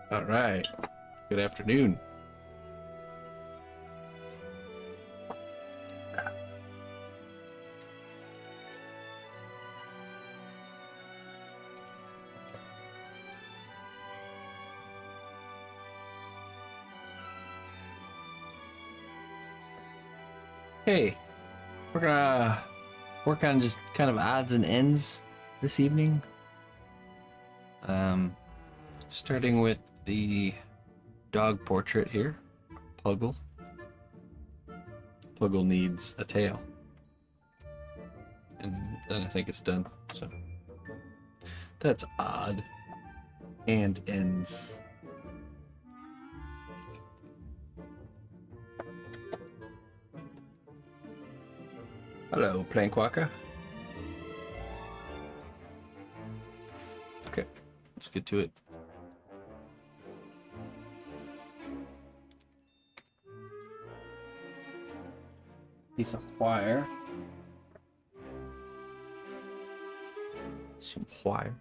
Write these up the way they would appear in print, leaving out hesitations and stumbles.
All right. Good afternoon. Hey, we're gonna work on just kind of odds and ends this evening. Starting with the dog portrait here, Puggle. Puggle needs a tail. And then I think it's done, so. That's odd and ends. Hello, Plankwalker. Okay, let's get to it. Piece of wire. Some wire.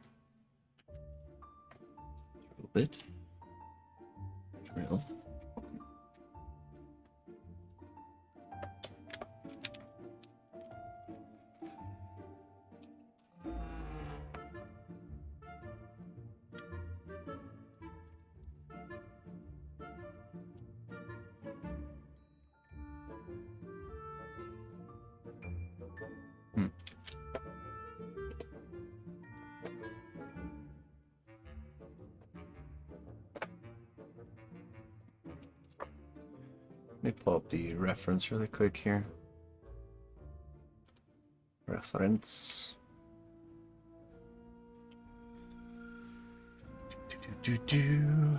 Drill bit. Drill. Let me pull up the reference really quick here. Reference. Do.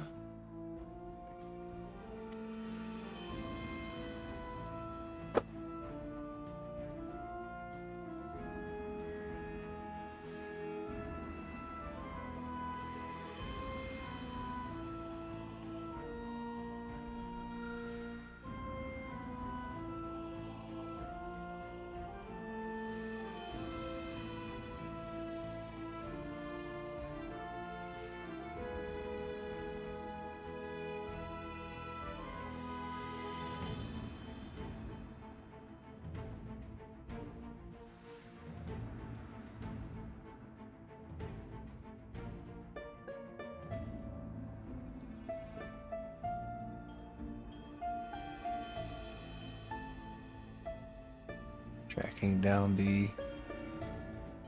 Tracking down the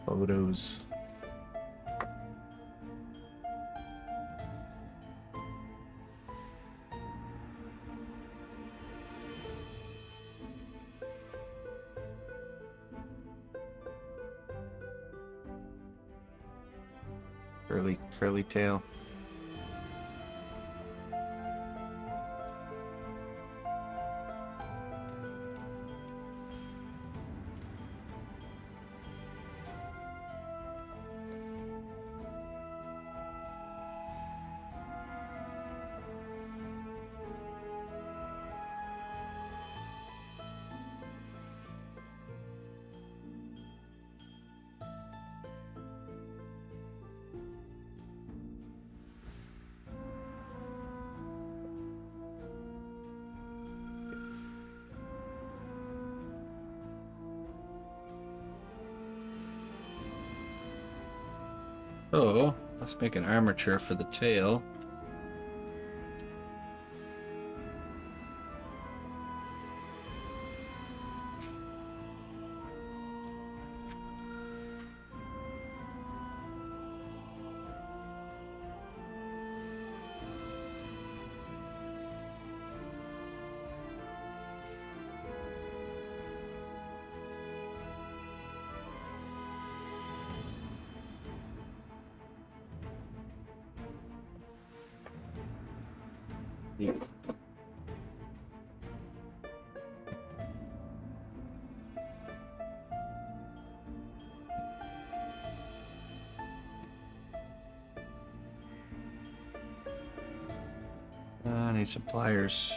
photos. Curly tail. Oh, let's make an armature for the tail. Yeah. I need some pliers.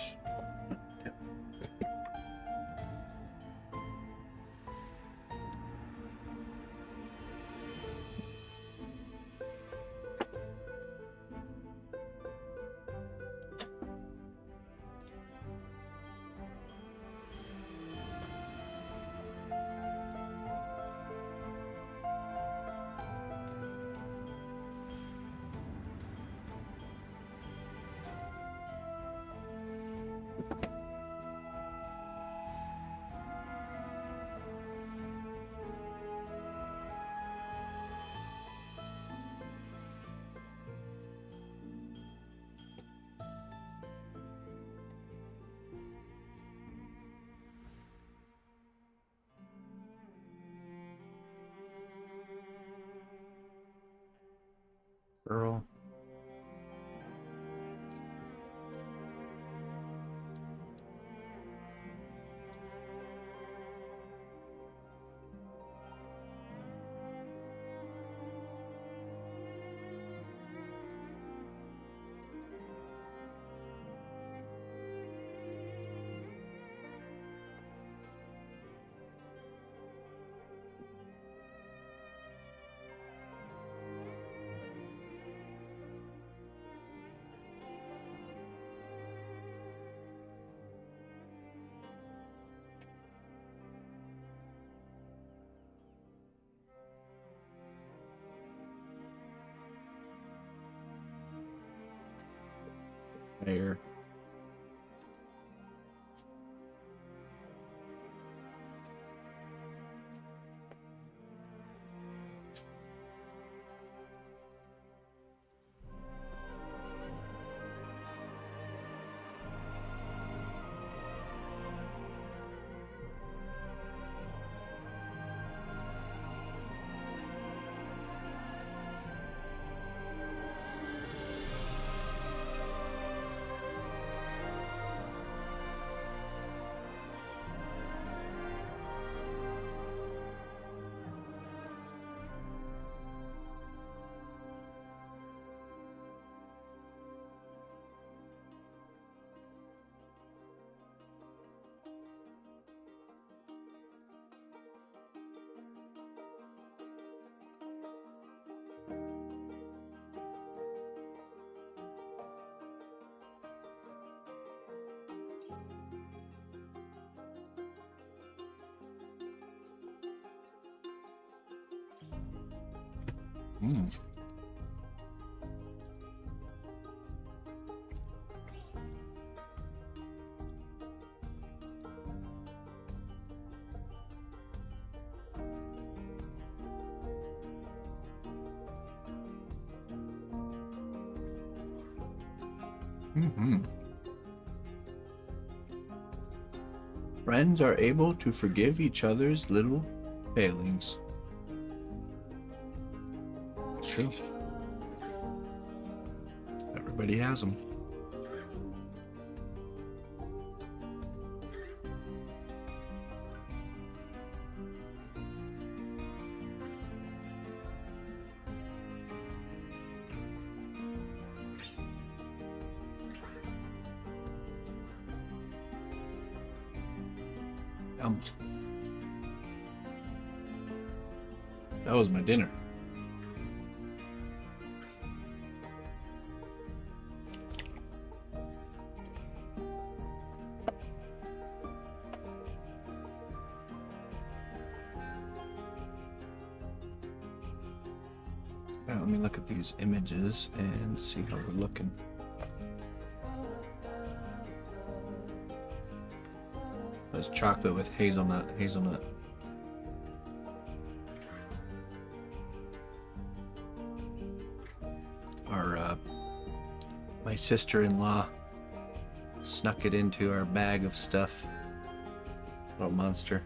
Girl. There. Mm. Mm-hmm. Friends are able to forgive each other's little failings. It's true. Everybody has them. That was my dinner. Now, let me look at these images and see how we're looking. There's chocolate with hazelnut. My sister-in-law snuck it into our bag of stuff. Little monster.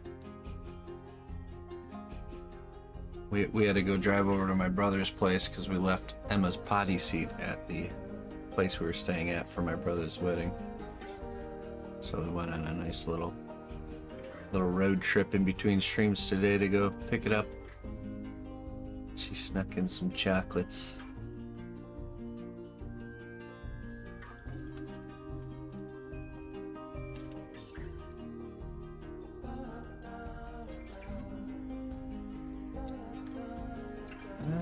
We had to go drive over to my brother's place because we left Emma's potty seat at the place we were staying at for my brother's wedding. So we went on a nice little road trip in between streams today to go pick it up. She snuck in some chocolates.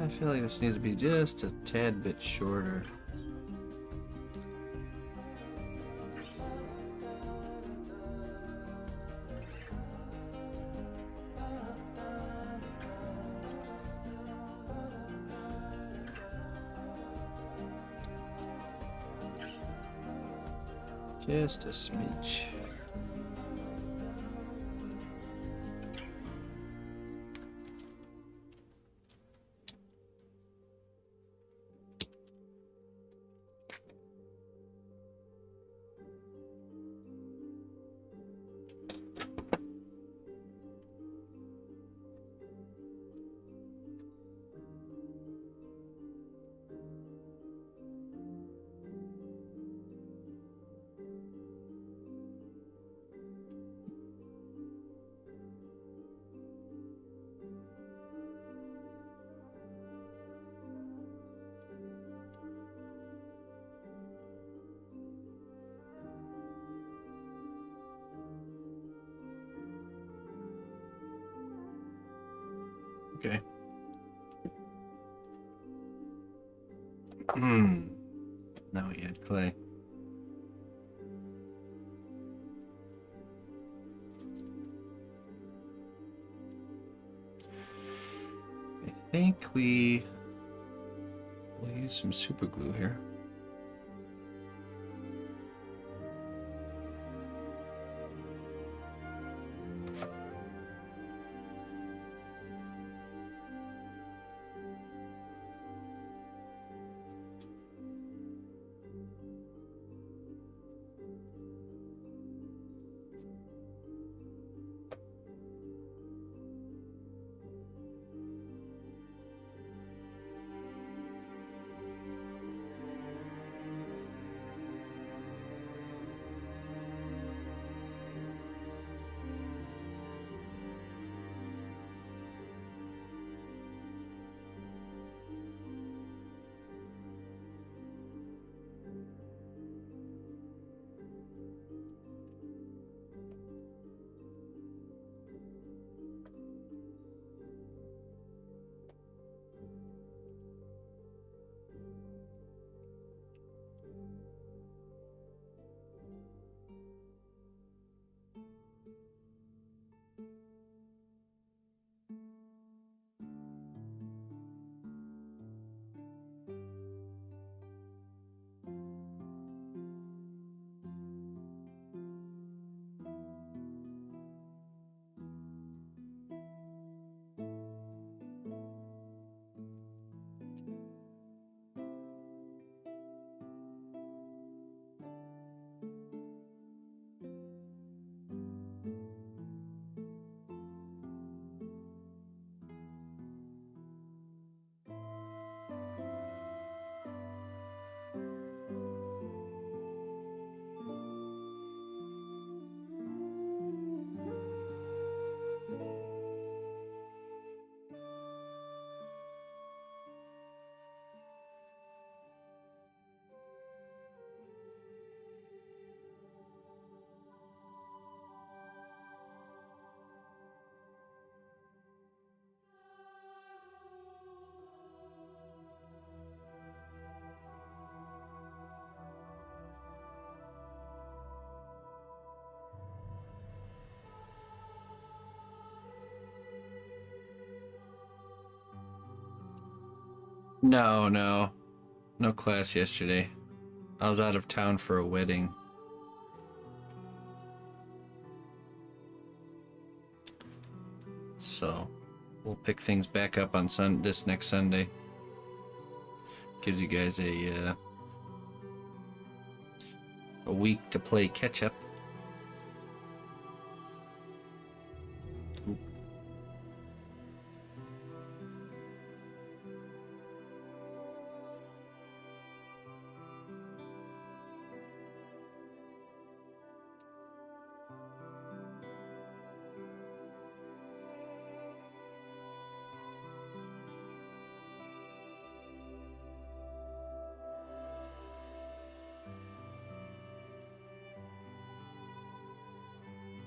I feel like this needs to be just a tad bit shorter. Just a smidge. Okay. Now we add clay. I think we'll use some super glue here. No, no. No class yesterday. I was out of town for a wedding. So, we'll pick things back up on this next Sunday. Gives you guys a week to play catch up.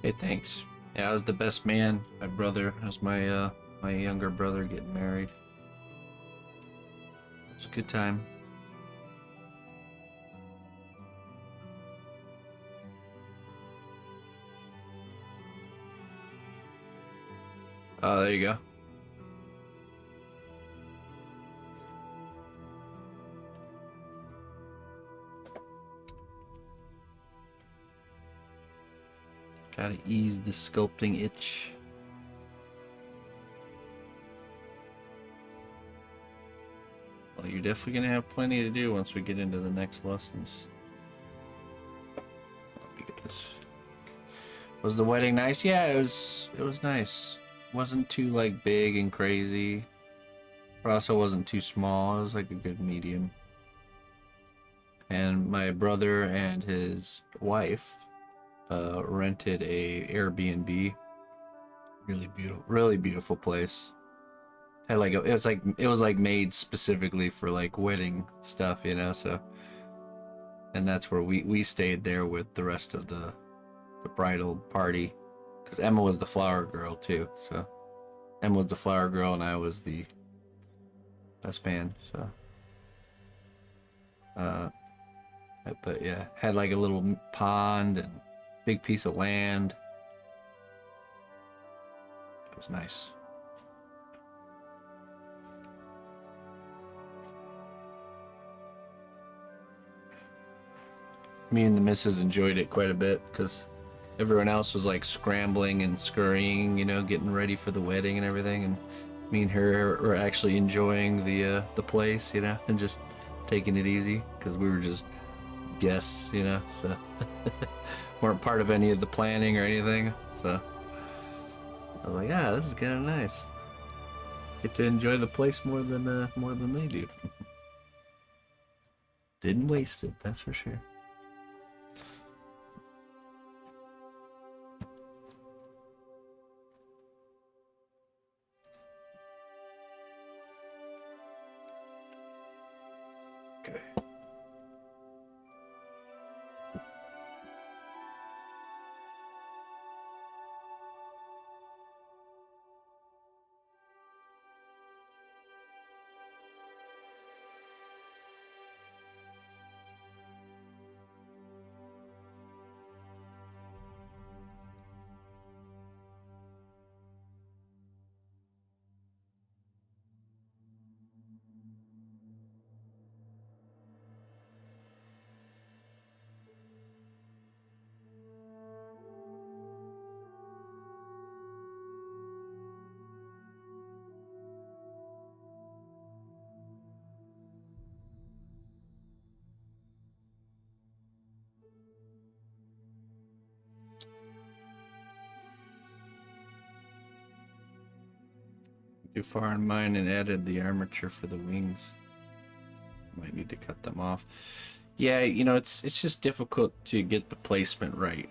Hey, thanks. Yeah, I was the best man. My brother was my younger brother getting married. It was a good time. Oh, there you go. Gotta ease the sculpting itch. Well, you're definitely gonna have plenty to do once we get into the next lessons. Let me get this. Was the wedding nice? Yeah, it was nice. Wasn't too like big and crazy. But also wasn't too small. It was like a good medium. And my brother and his wife rented a Airbnb. Really beautiful place. Had like it was like made specifically for like wedding stuff, you know. So, and that's where we stayed there with the rest of the bridal party, because Emma was the flower girl too. So, Emma was the flower girl, and I was the best man. So, but yeah, had like a little pond and big piece of land. It was nice. Me and the missus enjoyed it quite a bit because everyone else was like scrambling and scurrying, you know, getting ready for the wedding and everything, and me and her were actually enjoying the place, you know, and just taking it easy because we were just guests, you know, so weren't part of any of the planning or anything. So I was like, ah, this is kind of nice. Get to enjoy the place more than they do. Didn't waste it, that's for sure. Okay. Too far in mine and added the armature for the wings. Might need to cut them off. Yeah, you know, it's just difficult to get the placement right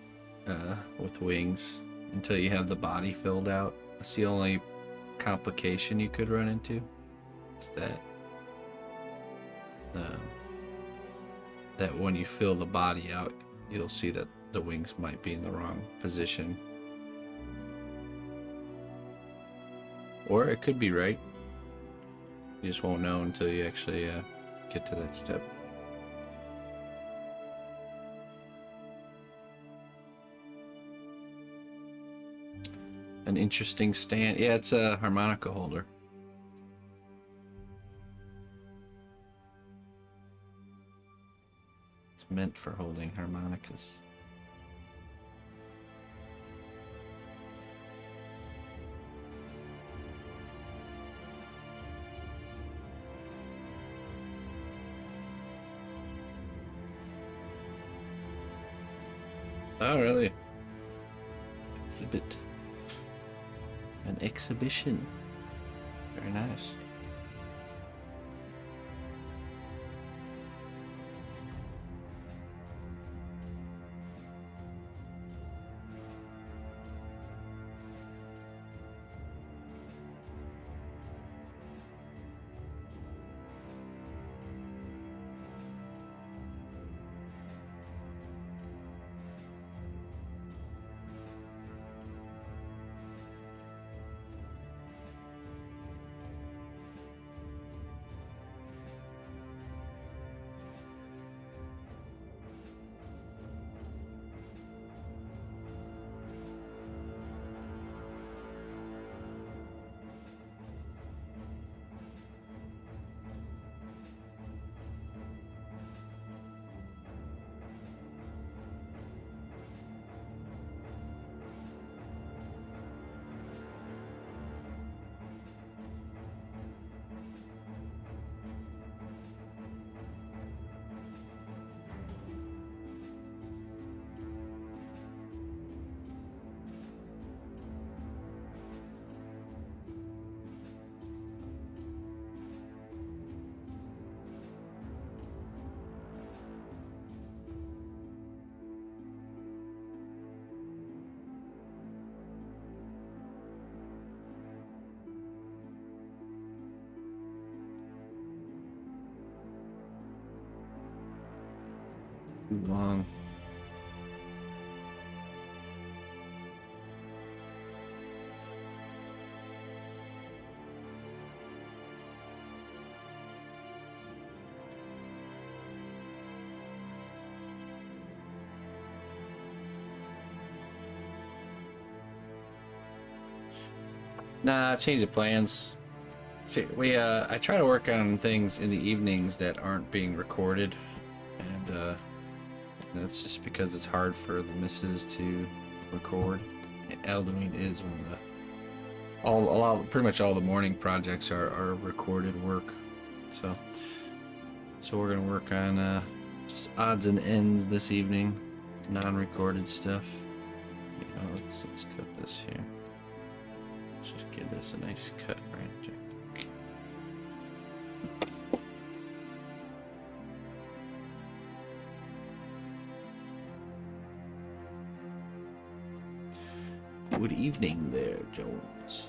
with wings until you have the body filled out. That's the only complication you could run into. Is that when you fill the body out, you'll see that the wings might be in the wrong position. Or it could be right. You just won't know until you actually get to that step. An interesting stand. Yeah, it's a harmonica holder. It's meant for holding harmonicas. Oh, really? Exhibit. An exhibition. Very nice. Too long. Nah, change the plans. See, I try to work on things in the evenings that aren't being recorded, and that's just because it's hard for the missus to record. Eldoing is one of the pretty much all the morning projects are recorded work, so we're gonna work on just odds and ends this evening, non-recorded stuff. You know, let's cut this here. Let's just give this a nice cut right there. Good evening there, Jones.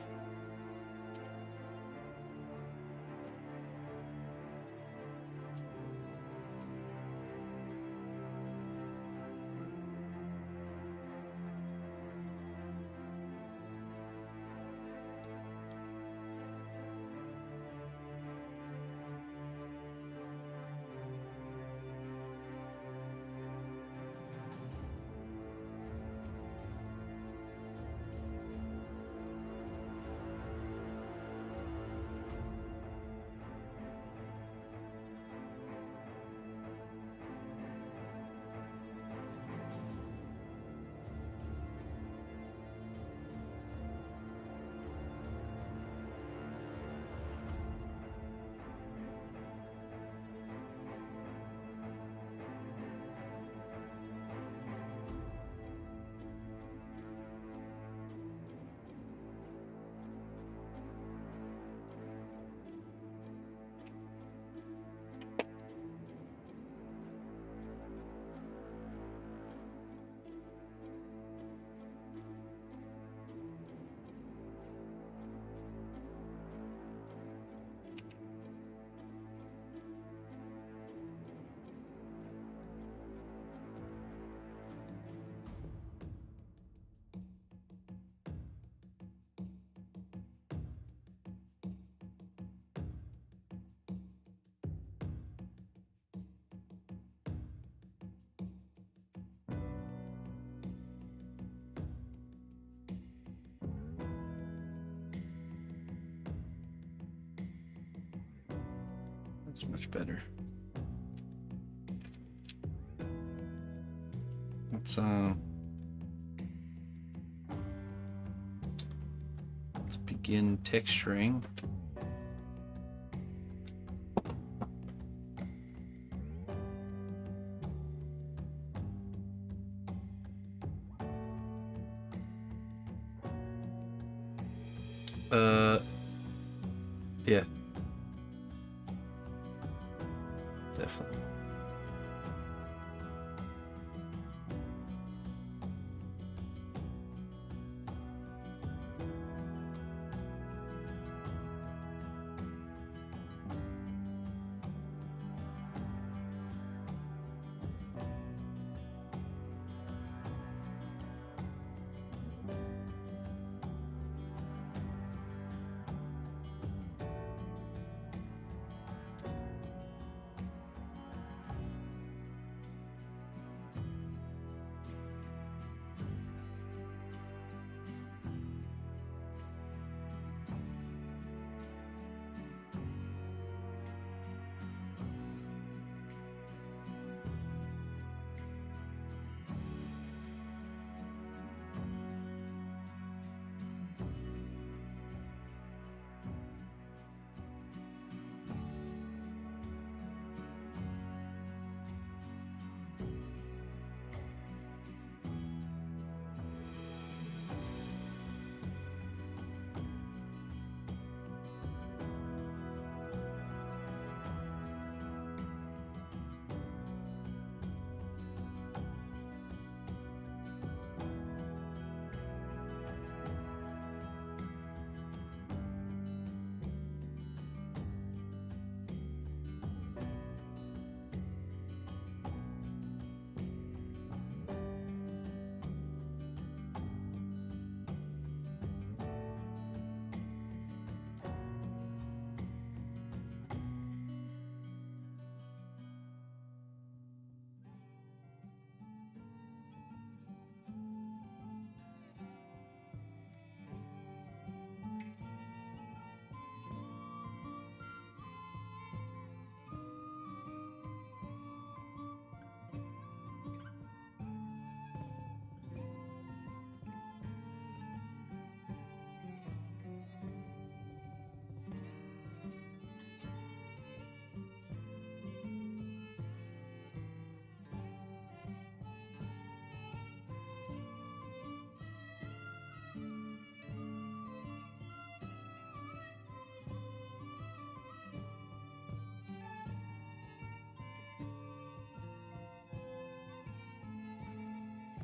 That's much better. let's begin texturing. Yeah. Definitely.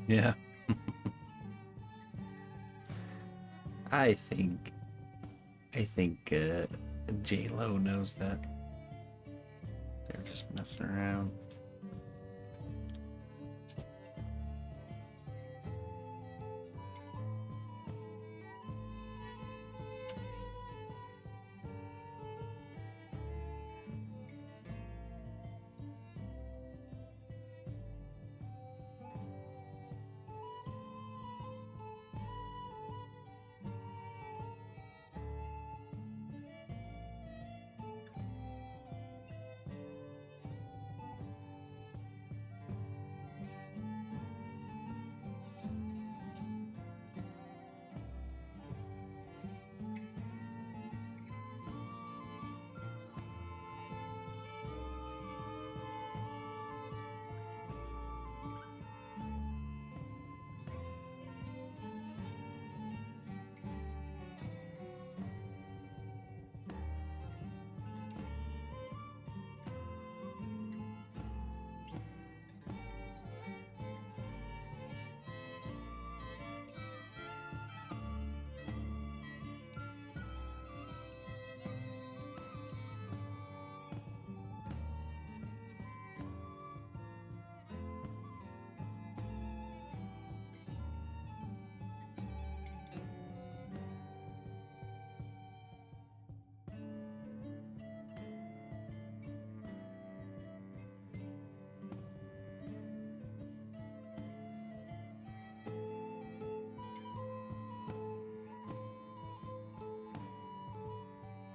Yeah. I think J-Lo knows that. They're just messing around.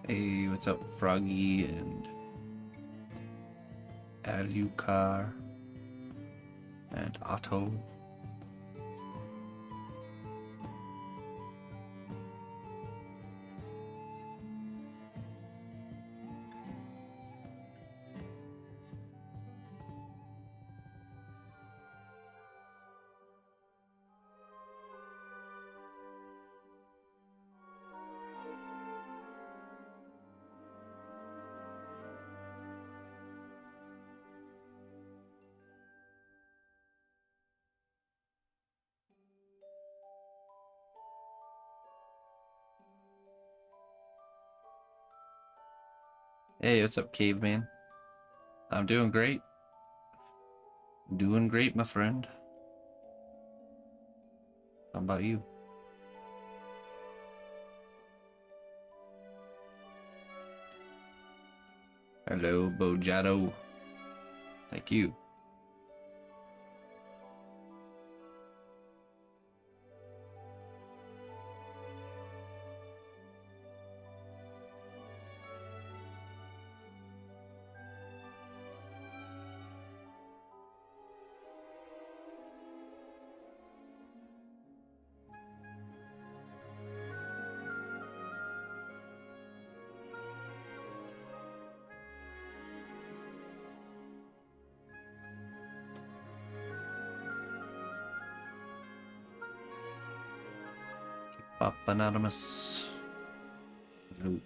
Hey, what's up, Froggy and Alucard and Otto? Hey, what's up, caveman? I'm doing great. Doing great, my friend. How about you? Hello, Bojado. Thank you. Keep up, Anonymous. Hello.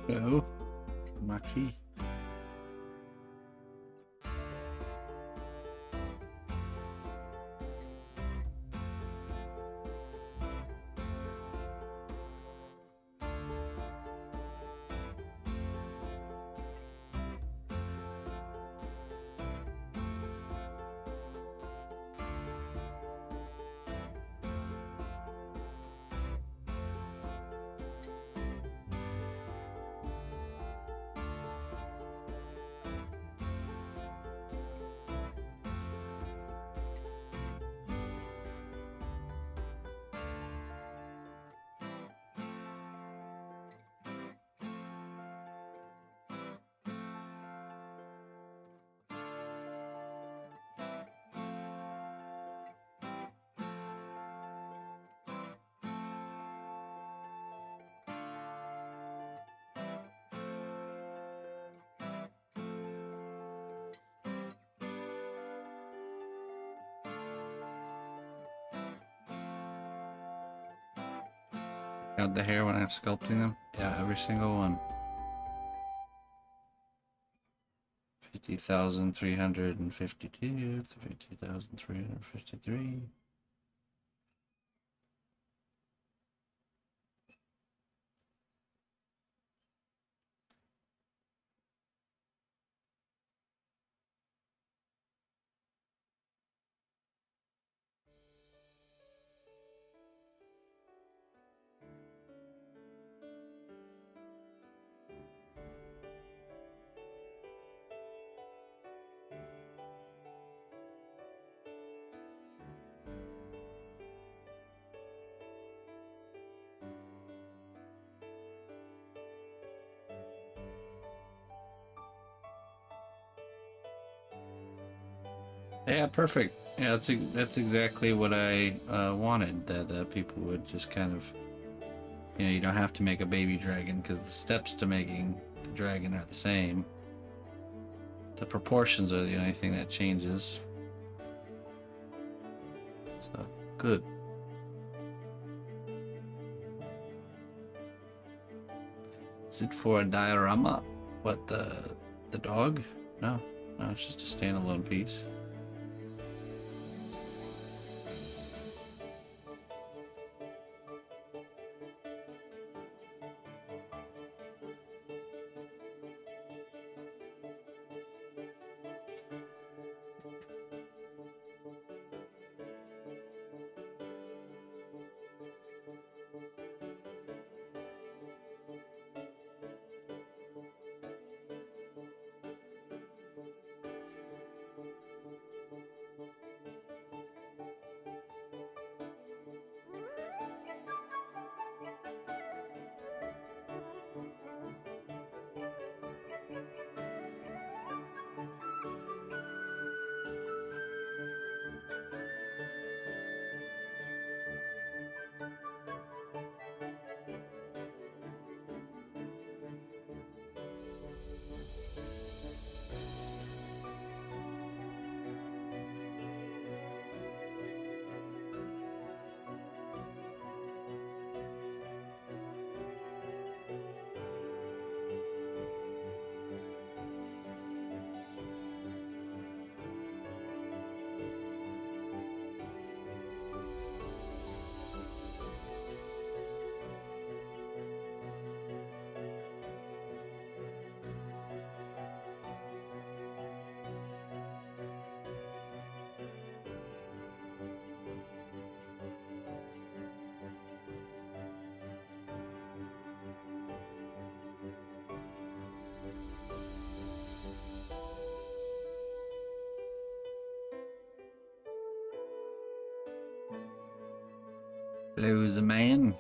Oh, Moxie. Got the hair when I'm sculpting them? Yeah, every single one. 50,352, 50,353. Yeah, perfect. Yeah, that's exactly what I wanted. That people would just kind of, you don't have to make a baby dragon because the steps to making the dragon are the same. The proportions are the only thing that changes. So good. Is it for a diorama? What, the dog? No, no, it's just a standalone piece. Blues a man.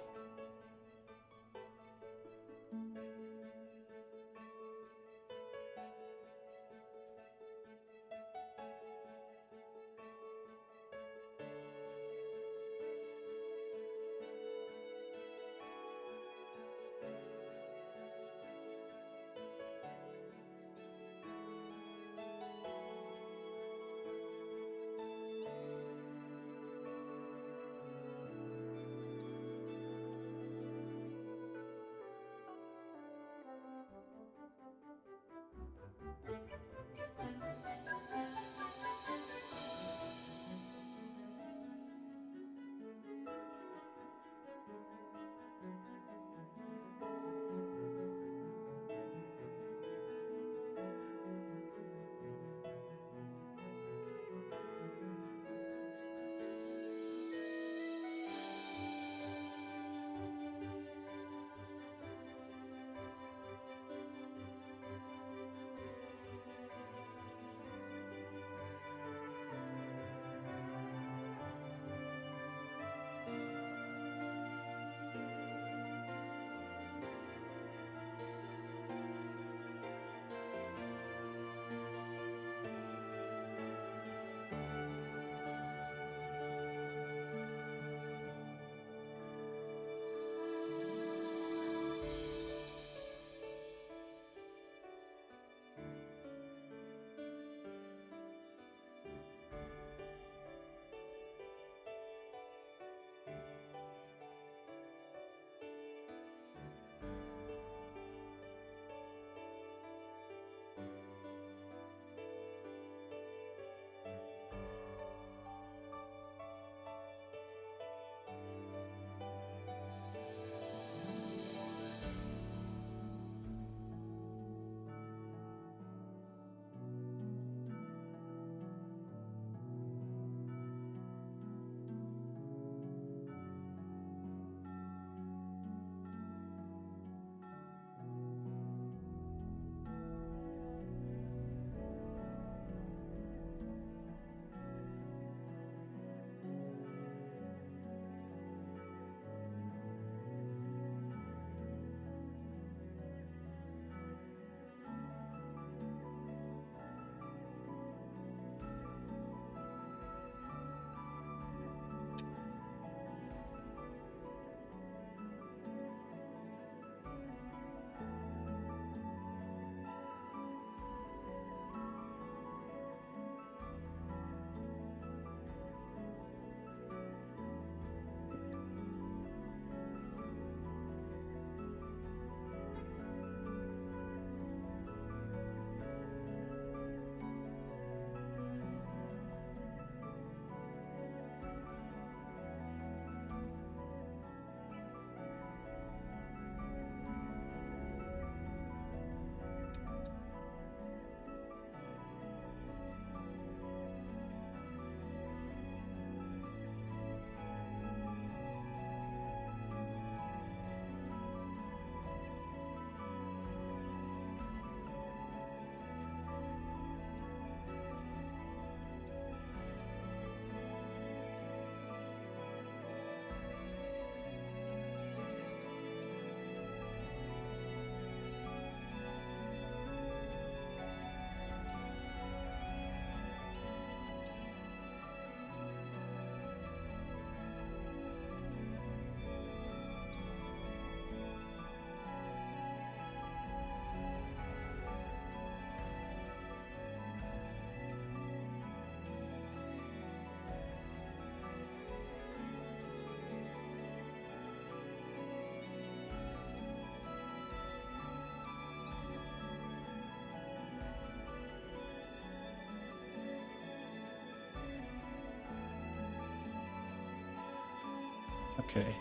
Okay.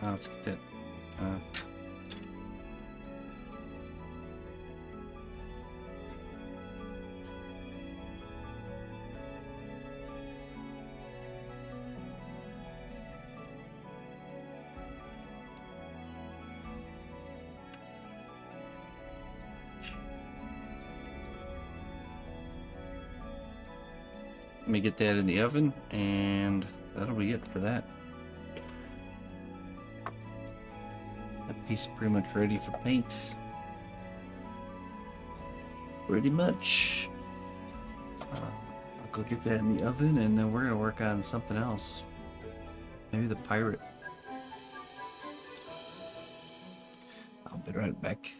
Let's get that. Let me get that in the oven, and that'll be it for that. That piece is pretty much ready for paint. Pretty much. I'll go get that in the oven, and then we're gonna work on something else. Maybe the pirate. I'll be right back.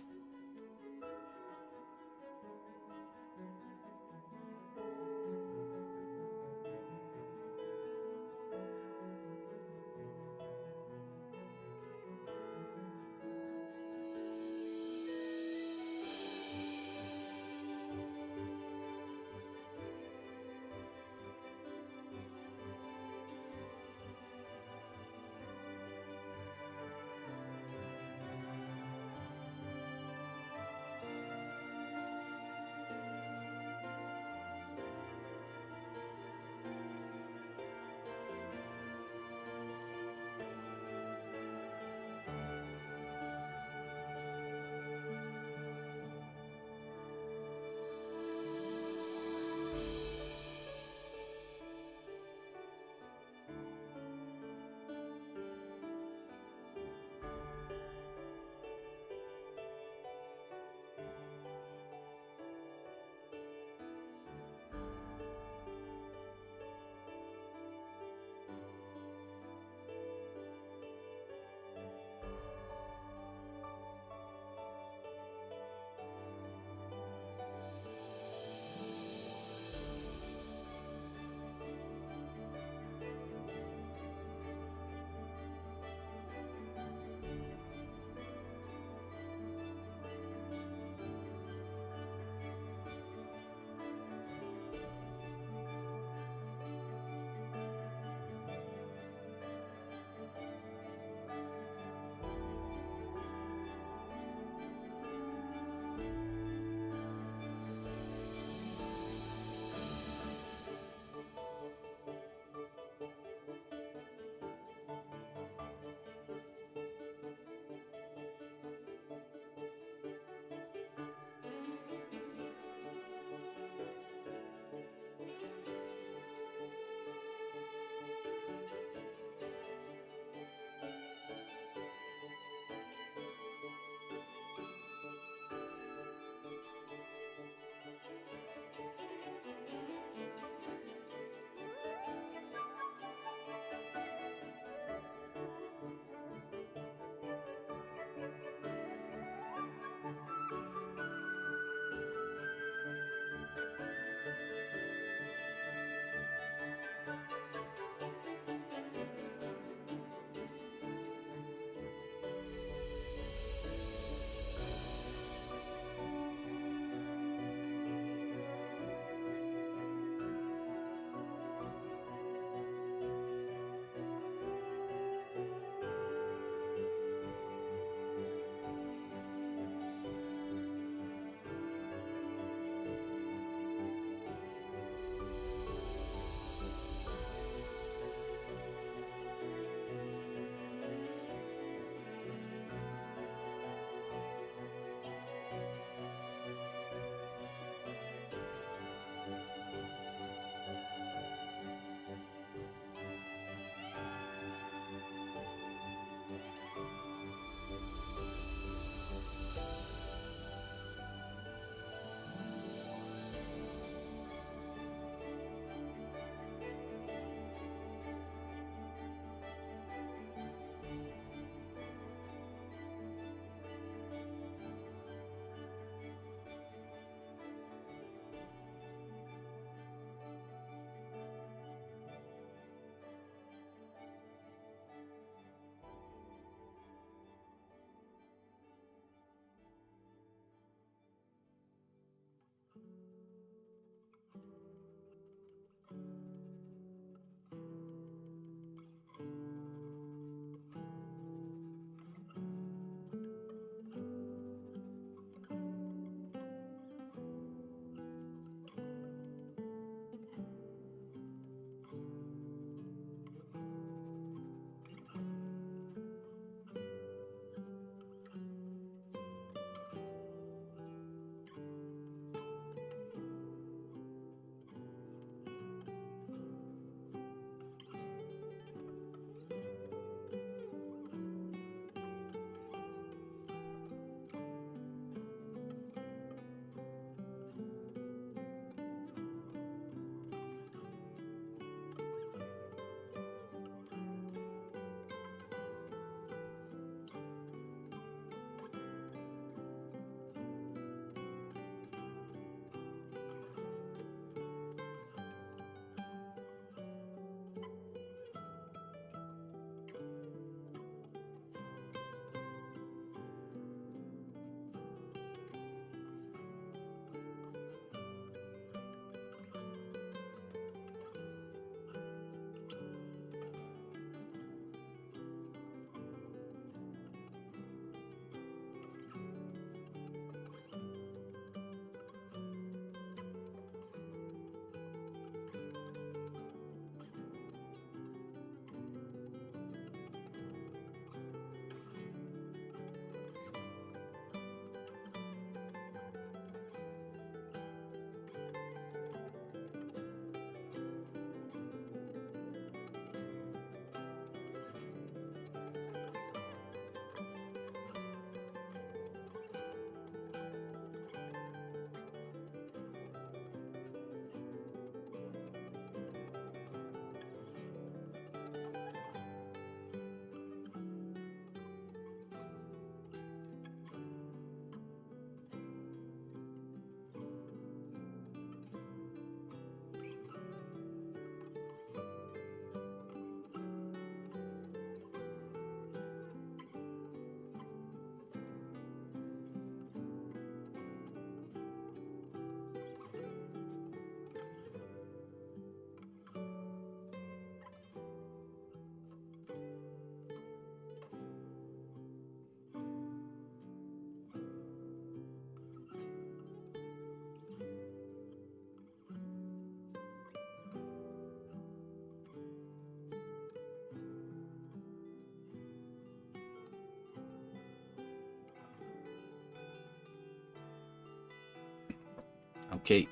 Okay.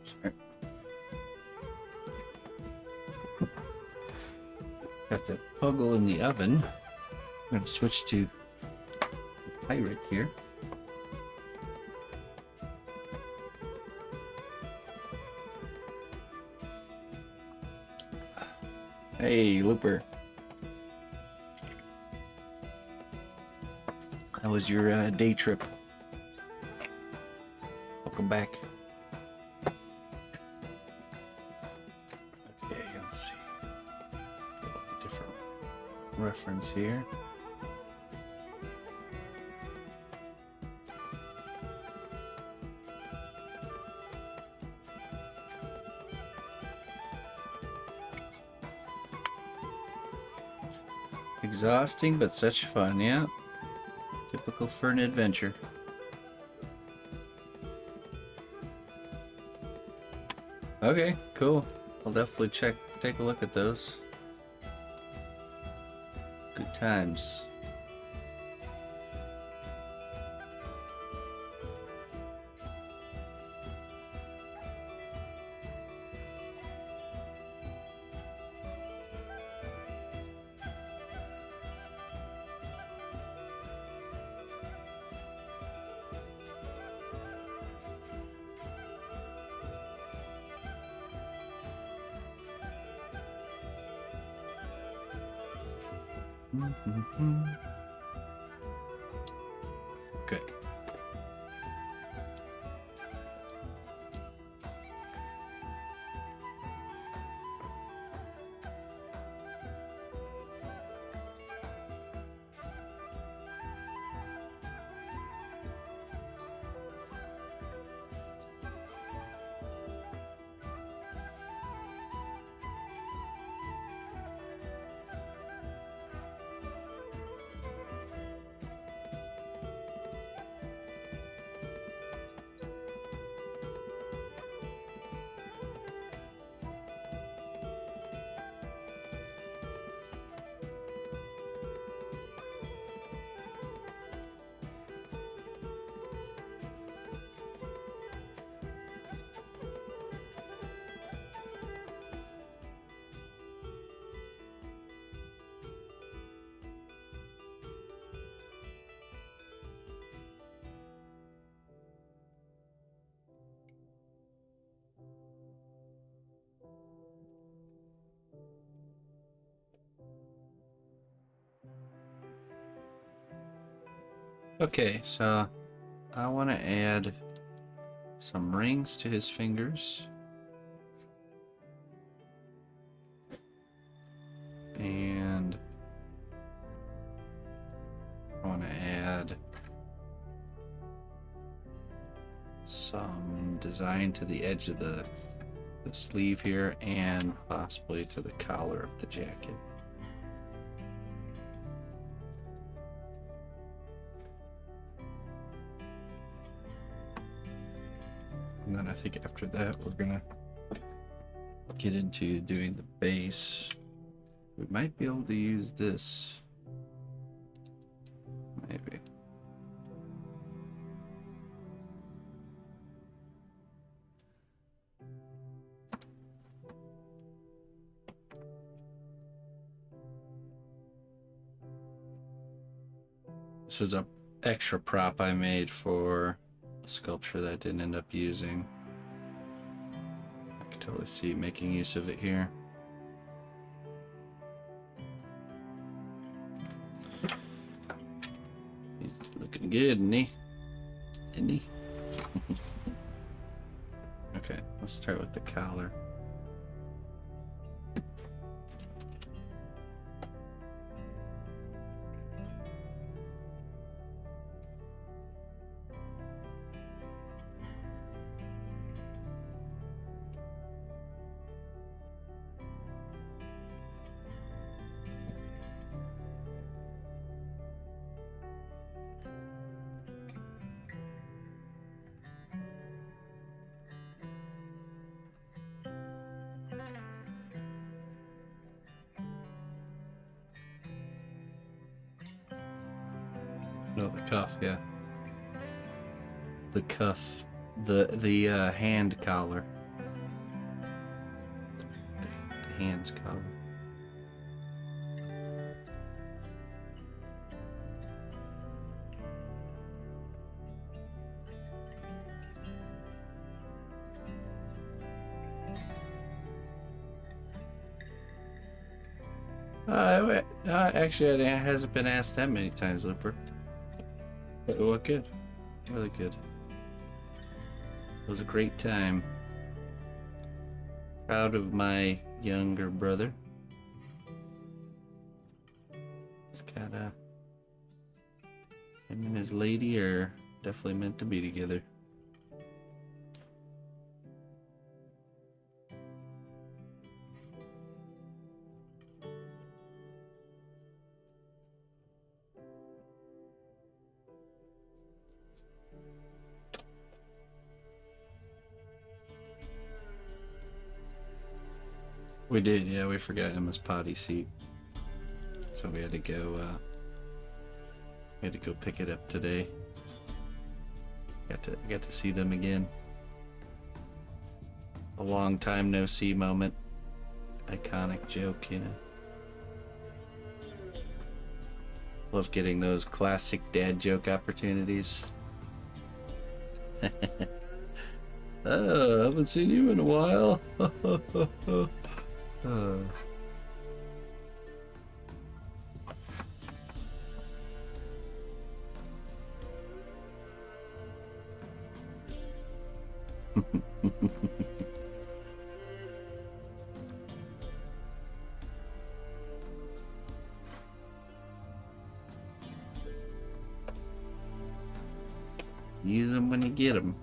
Sorry. Got that puggle in the oven. I'm going to switch to the pirate here. Hey, Looper. How was your day trip? Welcome back. Okay, let's see. Pull up a different reference here. Exhausting, but such fun, yeah. Typical for an adventure. Okay, cool. I'll definitely take a look at those. Good times. Okay. Okay, so I want to add some rings to his fingers. And I want to add some design to the edge of the sleeve here and possibly to the collar of the jacket. And then I think after that we're gonna get into doing the base. We might be able to use this. Maybe. This is a extra prop I made for a sculpture that I didn't end up using. I can totally see making use of it here. He's looking good, isn't he? Isn't he? Okay, let's start with the collar. No, the cuff, yeah. The cuff. The hand collar. The hands collar. Actually, it hasn't been asked that many times, Looper. But well, good. Really good. It was a great time. Proud of my younger brother. He's got him and his lady are definitely meant to be together. We did, yeah, we forgot Emma's potty seat. So we had to go pick it up today. Got to see them again. A long time no see moment. Iconic joke, you know. Love getting those classic dad joke opportunities. Oh, I haven't seen you in a while. Use them when you get them.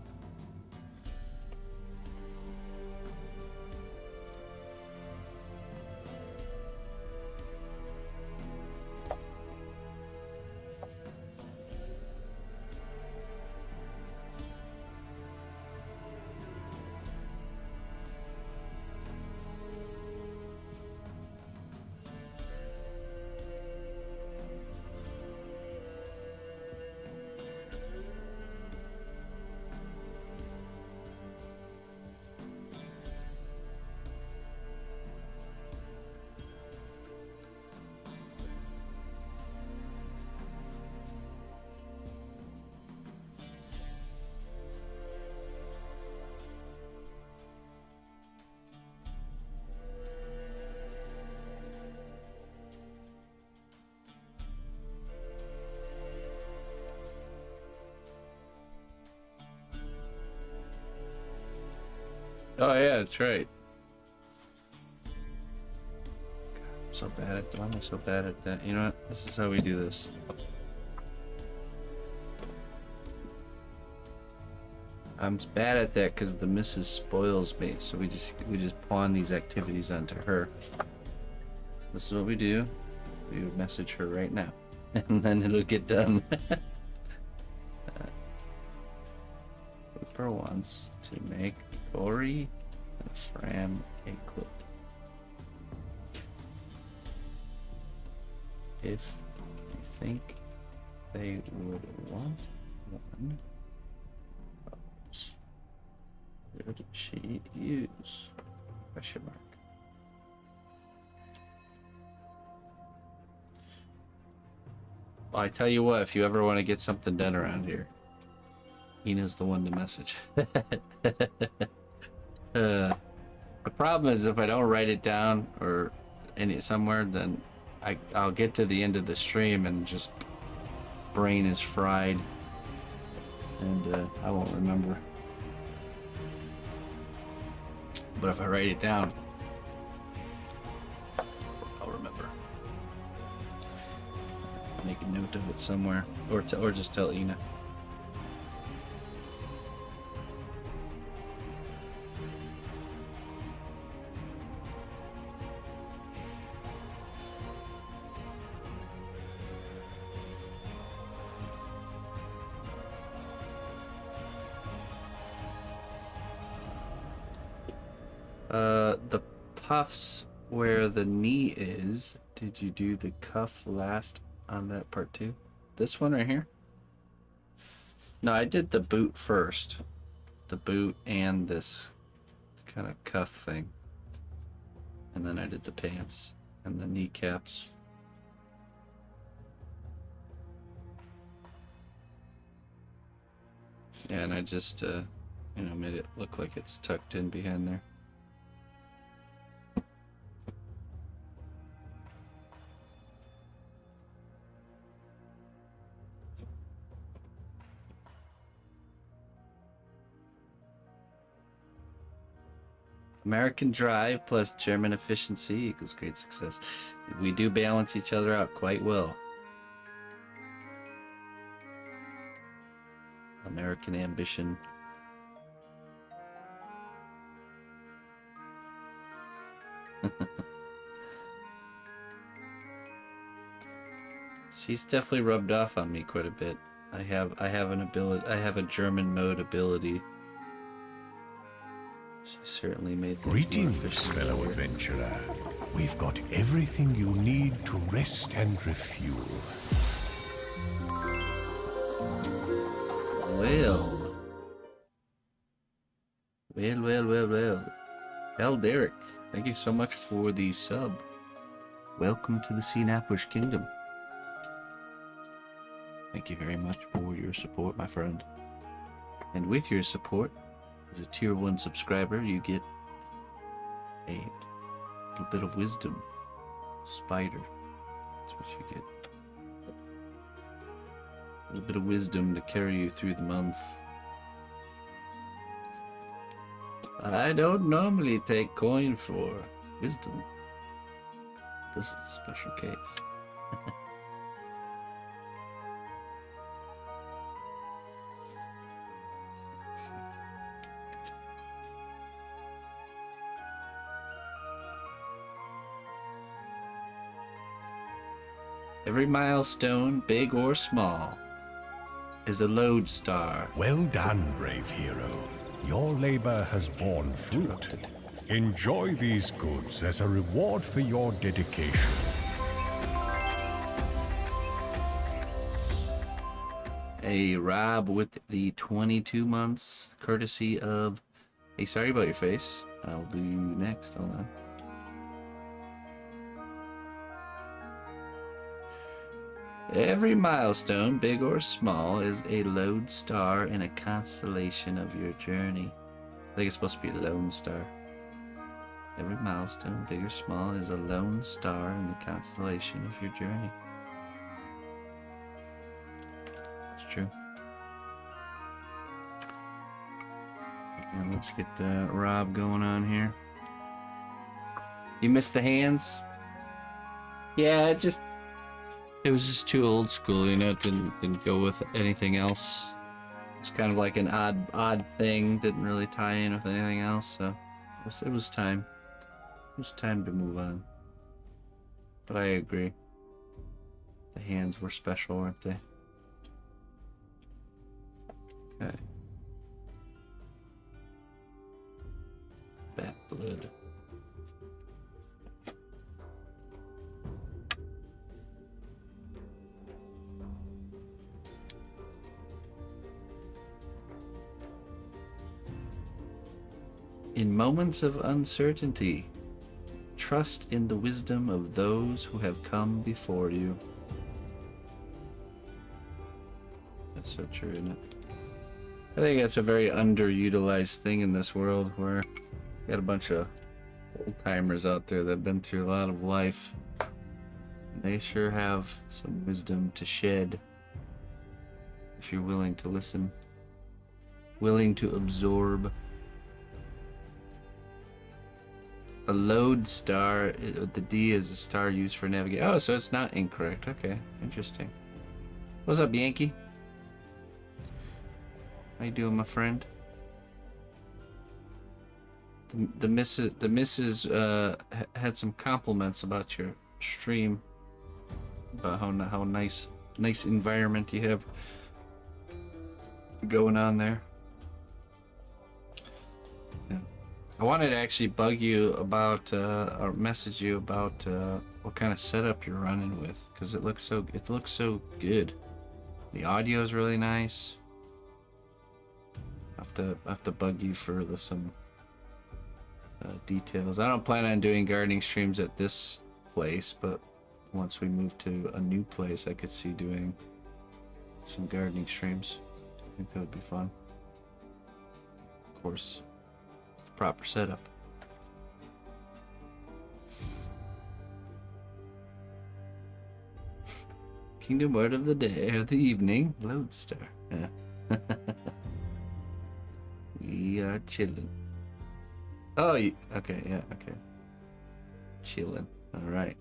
Oh yeah, that's right. God, I'm so bad at that. Why am I so bad at that? You know what? This is how we do this. I'm bad at that because the missus spoils me. So we just pawn these activities onto her. This is what we do. We message her right now, and then it'll get done. Cooper wants to make Ori and Fran a quilt. If you think they would want one, what would she use? Question mark. Well, I tell you what, if you ever want to get something done around here, Ina's the one to message. The problem is if I don't write it down or somewhere, then I'll get to the end of the stream and just brain is fried, and I won't remember. But if I write it down, I'll remember. Make a note of it somewhere, or just tell Ina. The puffs where the knee is, did you do the cuff last on that part too? This one right here? No, I did the boot first. The boot and this kind of cuff thing. And then I did the pants and the kneecaps. Yeah, and I just, made it look like it's tucked in behind there. American drive plus German efficiency equals great success. We do balance each other out quite well. American ambition. She's definitely rubbed off on me quite a bit. I have an ability. I have a German mode ability. She certainly made things Greetings, fellow adventurer. We've got everything you need to rest and refuel. Well. Well. Hell, Derek, thank you so much for the sub. Welcome to the cnotbusch kingdom. Thank you very much for your support, my friend. And with your support, as a tier 1 subscriber, you get a little bit of wisdom. Spider. That's what you get. A little bit of wisdom to carry you through the month. I don't normally take coin for wisdom. This is a special case. Every milestone, big or small, is a lodestar. Well done, brave hero. Your labor has borne fruit. Enjoy these goods as a reward for your dedication. A Rob with the 22 months, courtesy of Hey, sorry about your face. I'll do you next. Hold on. Every milestone, big or small, is a lodestar in a constellation of your journey. I think it's supposed to be Lone Star. Every milestone, big or small, is a lone star in the constellation of your journey. It's true. And let's get Rob going on here. You missed the hands? Yeah, it was just too old school, you know. It didn't go with anything else. It's kind of like an odd thing. Didn't really tie in with anything else, so it was time. It was time to move on. But I agree. The hands were special, weren't they? Okay. Bat blood. In moments of uncertainty, trust in the wisdom of those who have come before you. That's so true, isn't it? I think that's a very underutilized thing in this world, where you got a bunch of old-timers out there that have been through a lot of life. And they sure have some wisdom to shed if you're willing to listen, willing to absorb. A lodestar, the D is a star used for navigation. Oh, so it's not incorrect. Okay, interesting. What's up, Yankee? How you doing, my friend? The missus had some compliments about your stream, about how nice environment you have going on there. Yeah. I wanted to actually bug you about or message you about what kind of setup you're running with, because it looks so good. The audio is really nice. have to bug you for some details. I don't plan on doing gardening streams at this place, but once we move to a new place, I could see doing some gardening streams. I think that would be fun. Of course, with the proper setup. Kingdom word of the day or the evening, Lodestar. Yeah. We are chilling. Oh, okay, yeah, okay. Chilling. All right.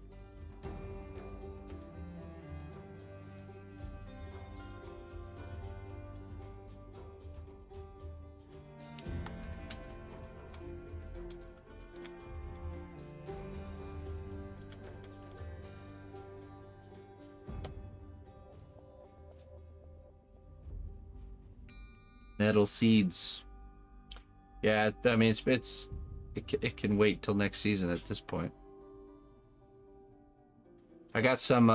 Metal seeds. Yeah, I mean it can wait till next season at this point. I got some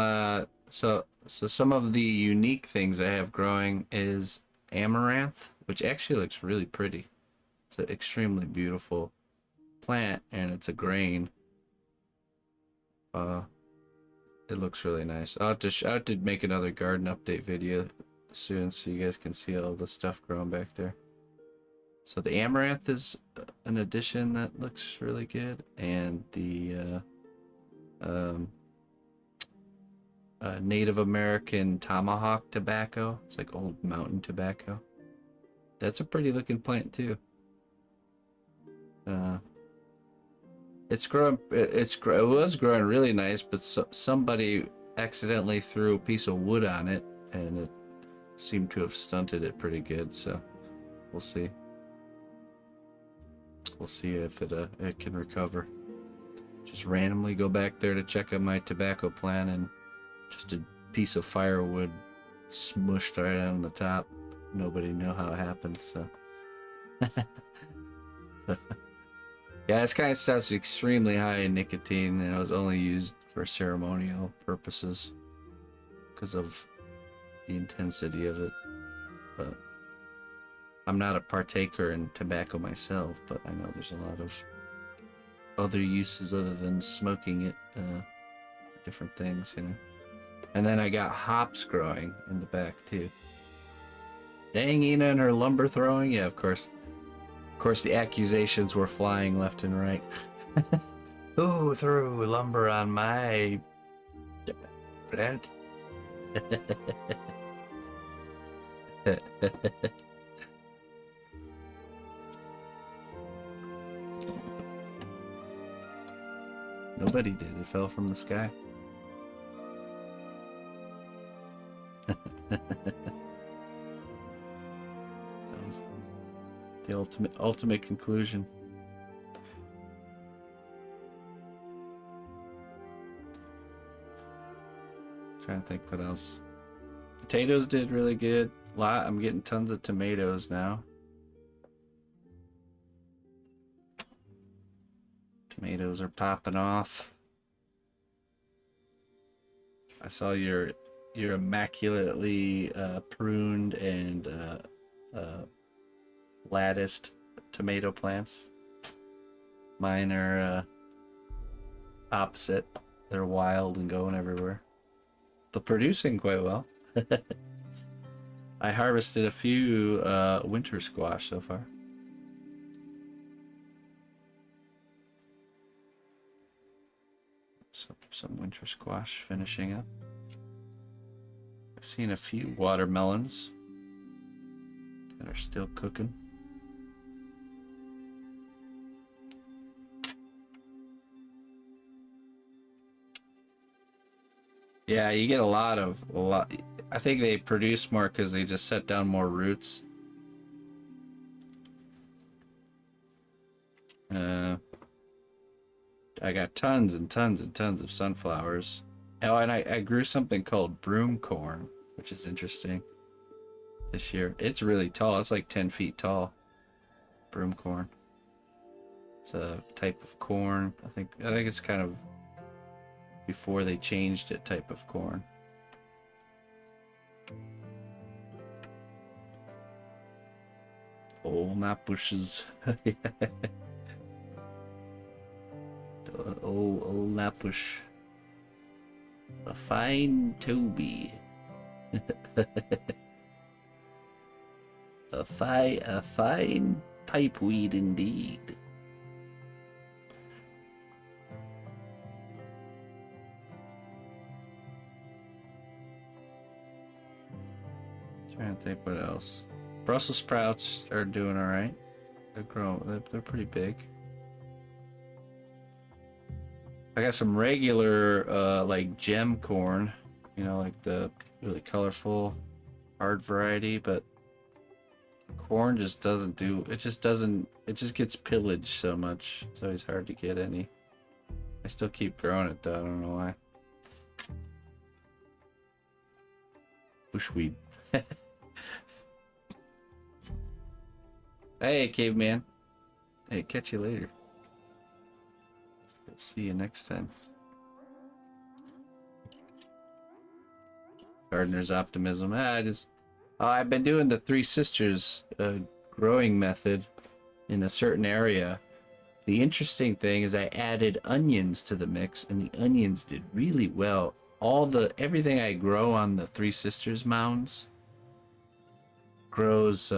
so some of the unique things I have growing is amaranth, which actually looks really pretty. It's an extremely beautiful plant and it's a grain. It looks really nice. I'll have to make another garden update video soon so you guys can see all the stuff growing back there. So the amaranth is an addition that looks really good, and the Native American tomahawk tobacco, it's like old mountain tobacco, that's a pretty looking plant too. It was growing really nice, but somebody accidentally threw a piece of wood on it and it seemed to have stunted it pretty good, so we'll see. We'll see if it can recover. Just randomly go back there to check on my tobacco plant, and just a piece of firewood smushed right on the top. Nobody knew how it happened, so. So yeah, this kind of stuff's extremely high in nicotine, and it was only used for ceremonial purposes because of the intensity of it. But I'm not a partaker in tobacco myself, but I know there's a lot of other uses other than smoking it, different things, you know. And then I got hops growing in the back too. Dang, Ina and her lumber throwing. Yeah, of course. Of course, the accusations were flying left and right. Who threw lumber on my plant? Nobody did. It fell from the sky. That was the ultimate conclusion. Trying to think what else. Potatoes did really good. I'm getting tons of tomatoes now. Tomatoes are popping off. I saw your immaculately pruned and latticed tomato plants. Mine are opposite. They're wild and going everywhere, but producing quite well. I harvested a few winter squash so far. Some winter squash finishing up. I've seen a few watermelons that are still cooking. Yeah, you get a lot. I think they produce more because they just set down more roots. I got tons and tons and tons of sunflowers. Oh, and I grew something called broom corn, which is interesting this year. It's really tall. It's like 10 feet tall. Broom corn. It's a type of corn. I think it's kind of before they changed it type of corn. Old nut bushes. Old nut bush. A fine Toby. a fine pipeweed indeed. Trying to think what else. Brussels sprouts are doing all right. They're growing. They're pretty big. I got some regular like gem corn, you know, like the really colorful hard variety, but corn just doesn't do it. Just doesn't. It just gets pillaged so much. It's always hard to get any. I still keep growing it though. I don't know why. Bushweed. Hey, caveman. Hey, catch you later. See you next time. Gardener's optimism. I've been doing the Three Sisters growing method in a certain area. The interesting thing is I added onions to the mix, and the onions did really well. Everything I grow on the Three Sisters mounds grows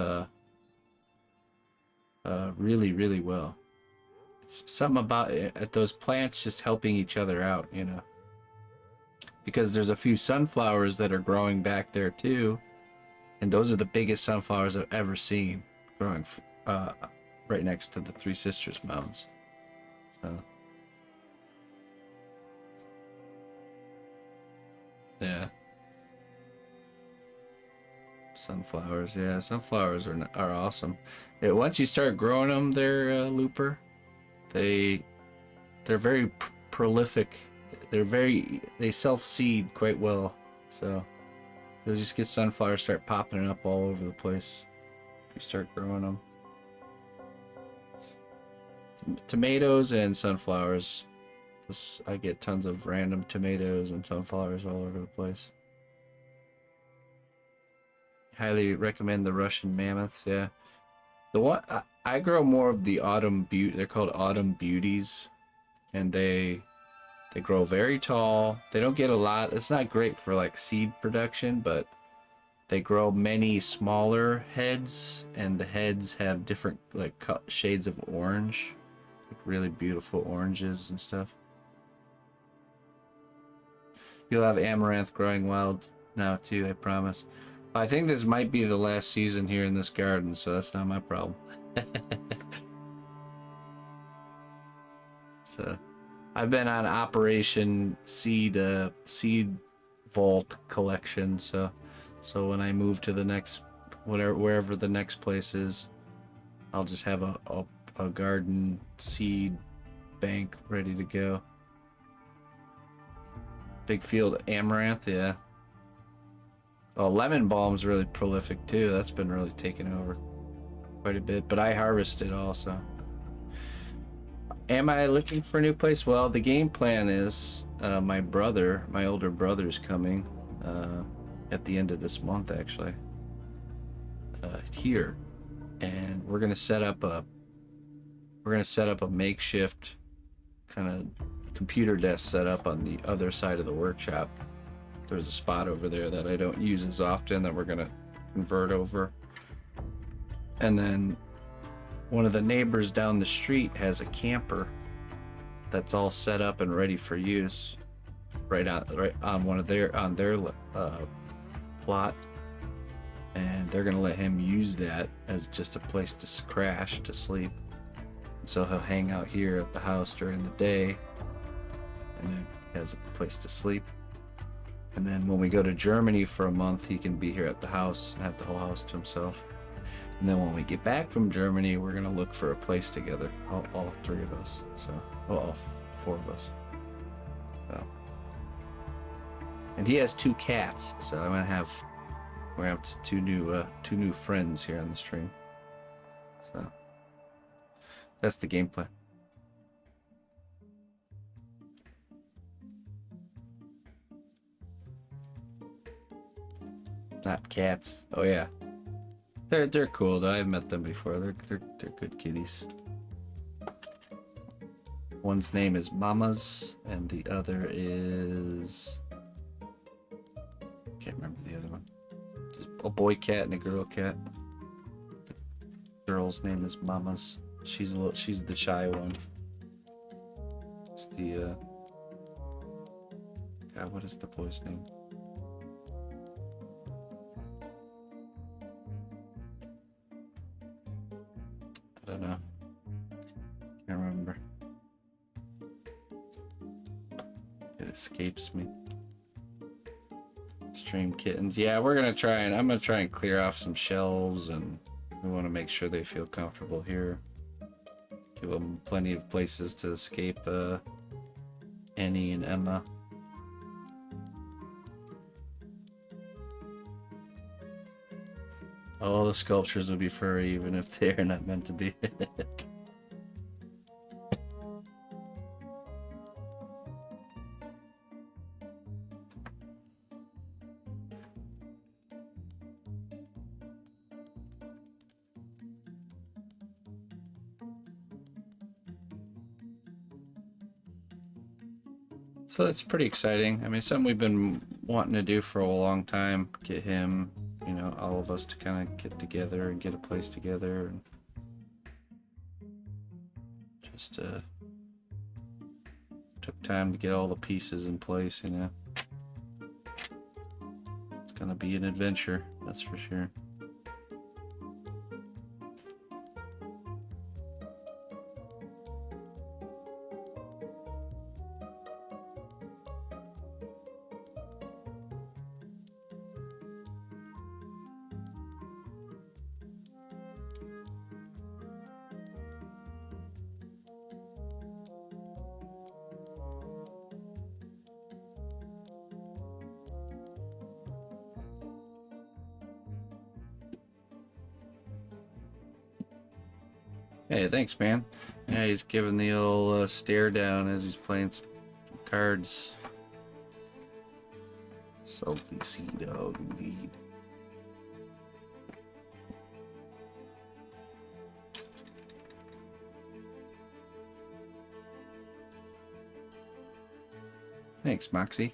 really, really well. It's something about those plants just helping each other out, you know. Because there's a few sunflowers that are growing back there too, and those are the biggest sunflowers I've ever seen growing right next to the Three Sisters mounds. So, yeah. Sunflowers, yeah, sunflowers are awesome. Yeah, once you start growing them, they're looper. They're very prolific. They self-seed quite well. So you'll just get sunflowers start popping up all over the place if you start growing them. Tomatoes and sunflowers. I get tons of random tomatoes and sunflowers all over the place. Highly recommend the Russian mammoths. Yeah, the one I grow more of the autumn beauty. They're called autumn beauties, and they grow very tall. They don't get a lot. It's not great for like seed production, but they grow many smaller heads, and the heads have different like shades of orange, like really beautiful oranges and stuff. You'll have amaranth growing wild now too, I promise. I think this might be the last season here in this garden, so that's not my problem. So, I've been on Operation Seed Vault collection. So when I move to the next, wherever the next place is, I'll just have a garden seed bank ready to go. Big field amaranth, yeah. Oh, lemon balm's really prolific too. That's been really taken over quite a bit, but I harvest it also. Am I looking for a new place? Well, the game plan is my older brother's coming at the end of this month actually here, and we're gonna set up a makeshift kind of computer desk set up on the other side of the workshop. There's a spot over there that I don't use as often that we're gonna convert over. And then one of the neighbors down the street has a camper that's all set up and ready for use right on their plot, and they're gonna let him use that as just a place to crash, to sleep. So he'll hang out here at the house during the day, and then he has a place to sleep. And then when we go to Germany for a month, he can be here at the house and have the whole house to himself. And then when we get back from Germany, we're gonna look for a place together, all three of us. So, well, all four of us. So, and he has 2 cats, so we're gonna have two new friends here on the stream. So that's the game plan. Not cats. Oh yeah. They're cool though. I've met them before. They're good kitties. One's name is Mama's, and the other is can't remember the other one. Just a boy cat and a girl cat. The girl's name is Mama's. She's the shy one. It's the God, what is the boy's name? I don't know. Can't remember. It escapes me. Stream kittens. Yeah, I'm gonna try and clear off some shelves, and we want to make sure they feel comfortable here. Give them plenty of places to escape Annie and Emma. All the sculptures will be furry even if they're not meant to be. So it's pretty exciting. I mean, something we've been wanting to do for a long time. Get him, you know, all of us to kind of get together and get a place together. And just took time to get all the pieces in place, you know. It's gonna be an adventure, that's for sure. Hey, thanks, man. Yeah, he's giving the old stare down as he's playing some cards. Salty sea dog, indeed. Thanks, Moxie.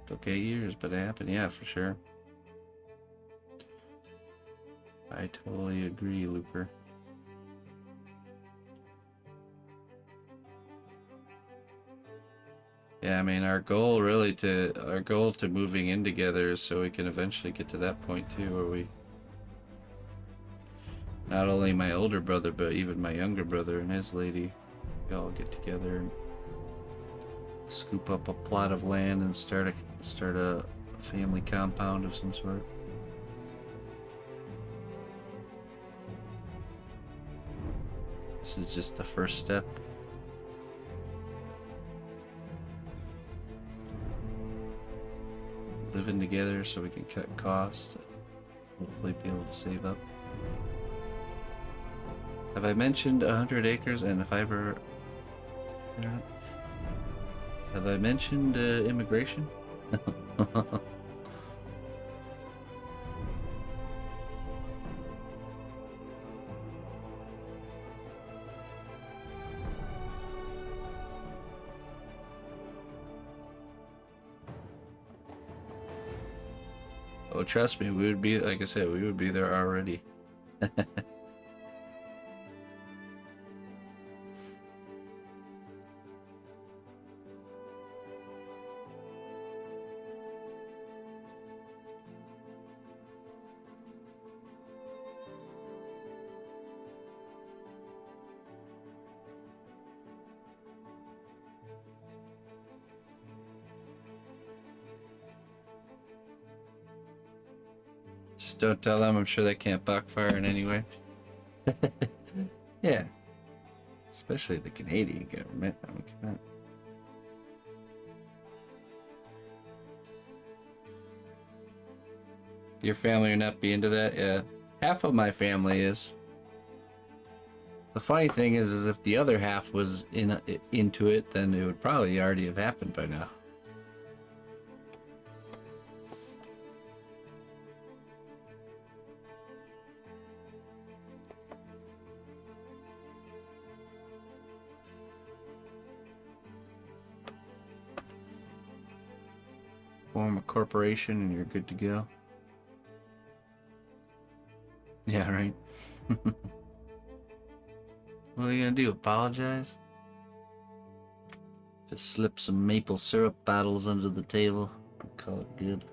Took 8 years, but it happened. Yeah, for sure. I totally agree, Looper. Yeah, I mean, our goal to moving in together is so we can eventually get to that point too, where we, not only my older brother, but even my younger brother and his lady, we all get together and scoop up a plot of land and start a family compound of some sort. This is just the first step. Living together so we can cut costs, hopefully be able to save up. Have I mentioned 100 acres and fiber? Have I mentioned immigration? Oh, trust me, we would be, like I said, we would be there already. Just don't tell them. I'm sure they can't backfire in any way. Yeah. Especially the Canadian government. I mean, come on. Your family would not be into that? Yeah. Half of my family is. The funny thing is if the other half was into it, then it would probably already have happened by now. form a corporation and you're good to go. Yeah, right. What are you gonna do? Apologize? Just slip some maple syrup bottles under the table and call it good.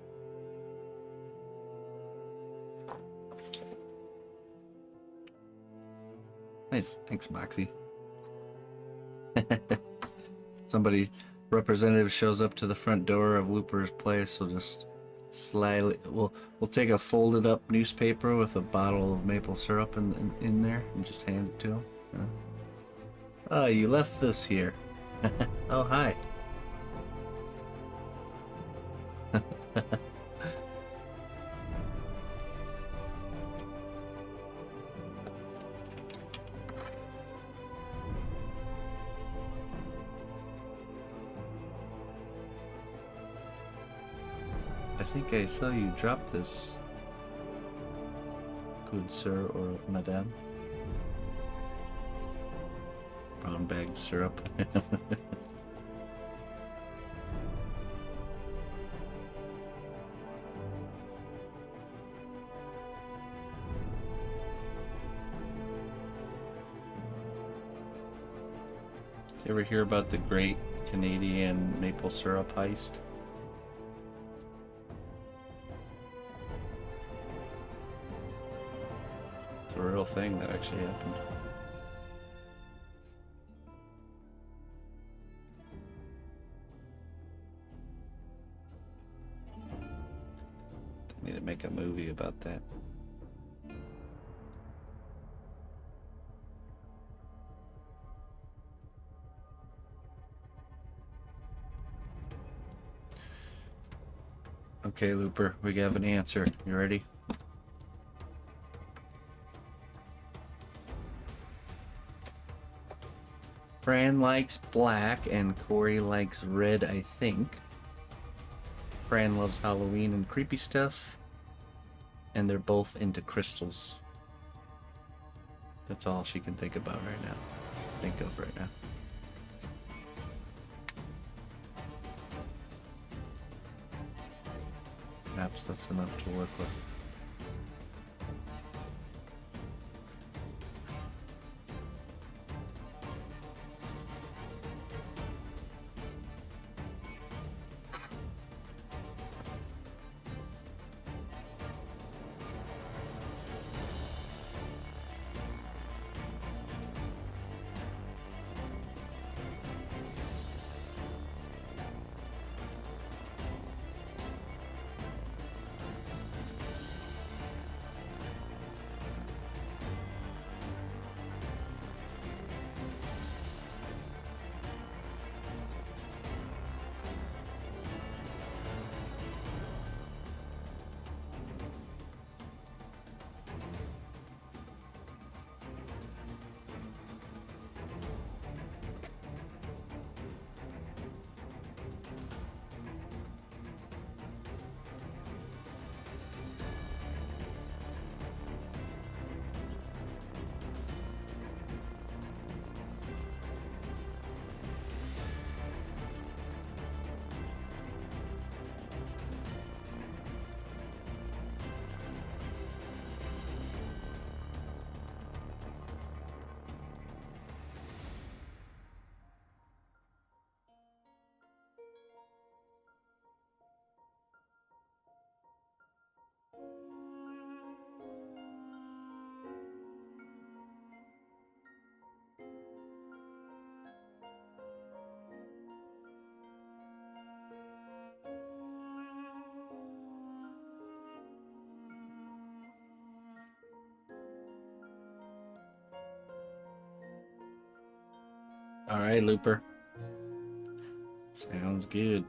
Nice. Thanks, Moxie. Somebody, representative shows up to the front door of Looper's place. We'll just slyly, we'll take a folded up newspaper with a bottle of maple syrup in there and just hand it to him. Yeah. Oh, you left this here. Oh, hi. I think I saw you drop this, good sir or madame. Brown bagged syrup. You ever hear about the Great Canadian Maple Syrup Heist? It's a real thing that actually happened. They need to make a movie about that. Okay, Looper, we have an answer. You ready? Fran likes black and Corey likes red, I think. Fran loves Halloween and creepy stuff. And they're both into crystals. That's all she can think about right now. Think of right now. Perhaps that's enough to work with. All right, Looper. Sounds good.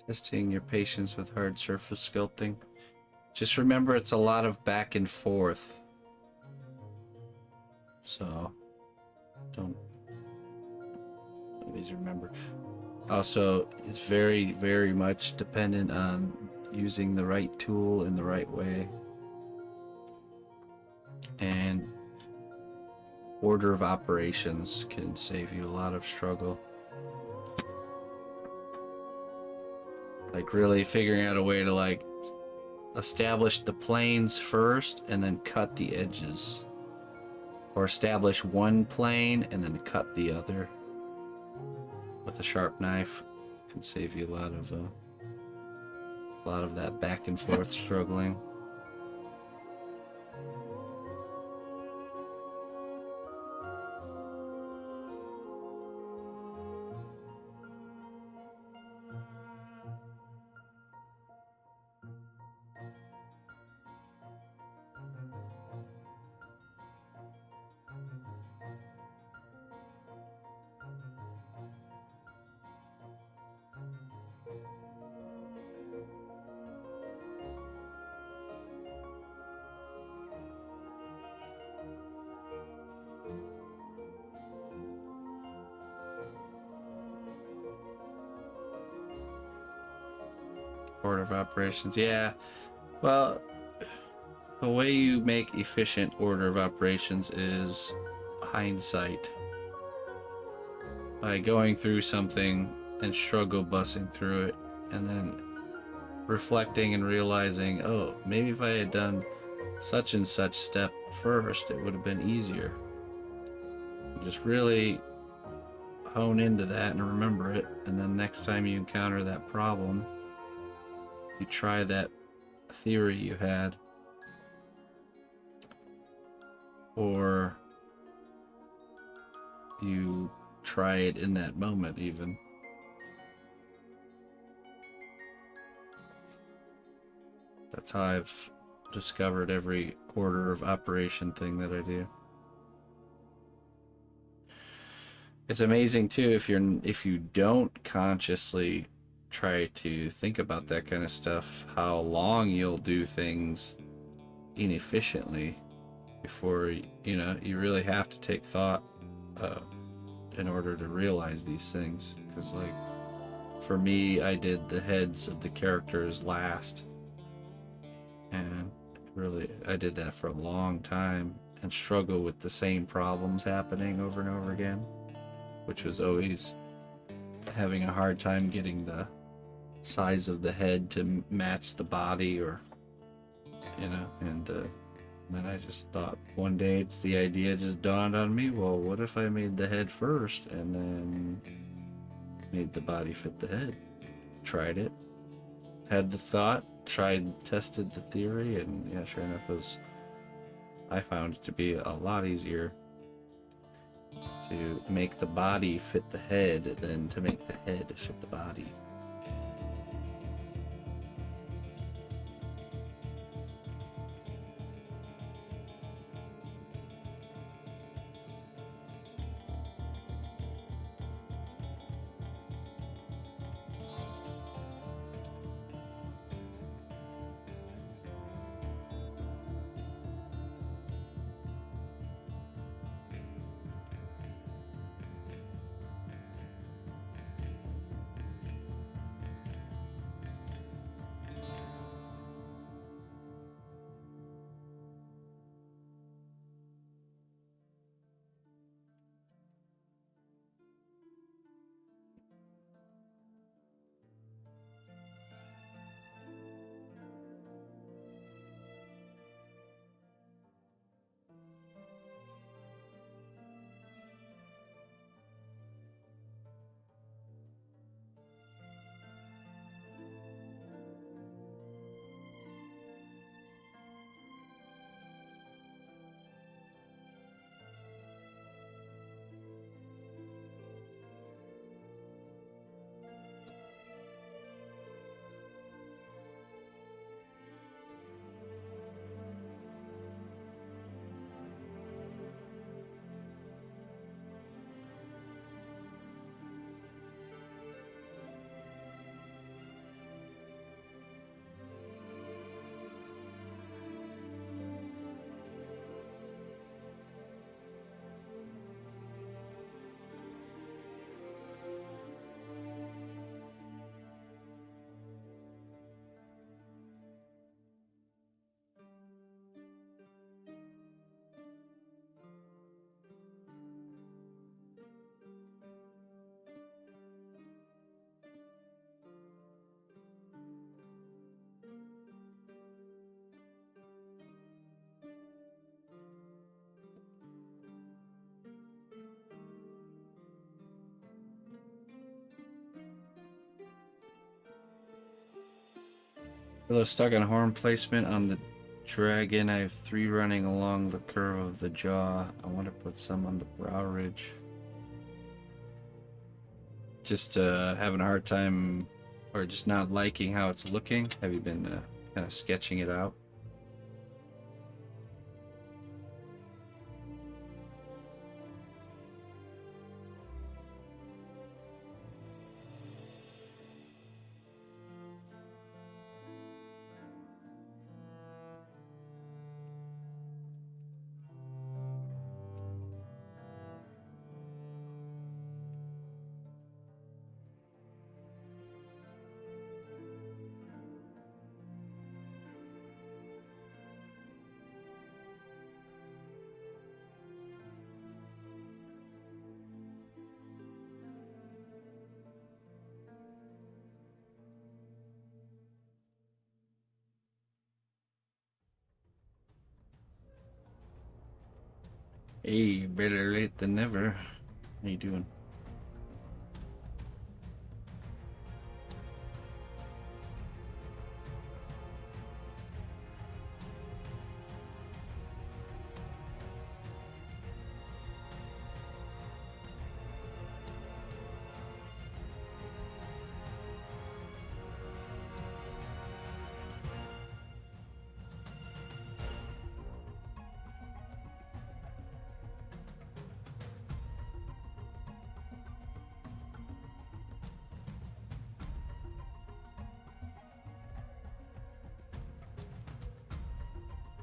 Testing your patience with hard surface sculpting. Just remember it's a lot of back and forth. So don't always remember. Also, it's very, very much dependent on using the right tool in the right way. And order of operations can save you a lot of struggle. Like really figuring out a way to like establish the planes first and then cut the edges. Or establish one plane and then cut the other with a sharp knife can save you a lot of that back and forth struggling. Order of operations, yeah. Well, the way you make efficient order of operations is hindsight. By going through something and struggle bussing through it, and then reflecting and realizing, oh, maybe if I had done such and such step first, it would have been easier. Just really hone into that and remember it, and then next time you encounter that problem, you try that theory you had, or you try it in that moment even. That's how I've discovered every order of operation thing that I do. It's amazing too if you don't consciously try to think about that kind of stuff, how long you'll do things inefficiently before you really have to take thought in order to realize these things. Because like for me, I did the heads of the characters last, and really I did that for a long time and struggle with the same problems happening over and over again, which was always having a hard time getting the size of the head to match the body, or and then I just thought one day, the idea just dawned on me, well, what if I made the head first and then made the body fit the head? Tried it, had the thought, tested the theory, and yeah, sure enough, I found it to be a lot easier to make the body fit the head than to make the head fit the body. Hello, stuck on horn placement on the dragon. I have 3 running along the curve of the jaw. I want to put some on the brow ridge. Just having a hard time, or just not liking how it's looking. Have you been kind of sketching it out? Hey, better late than never. How you doing?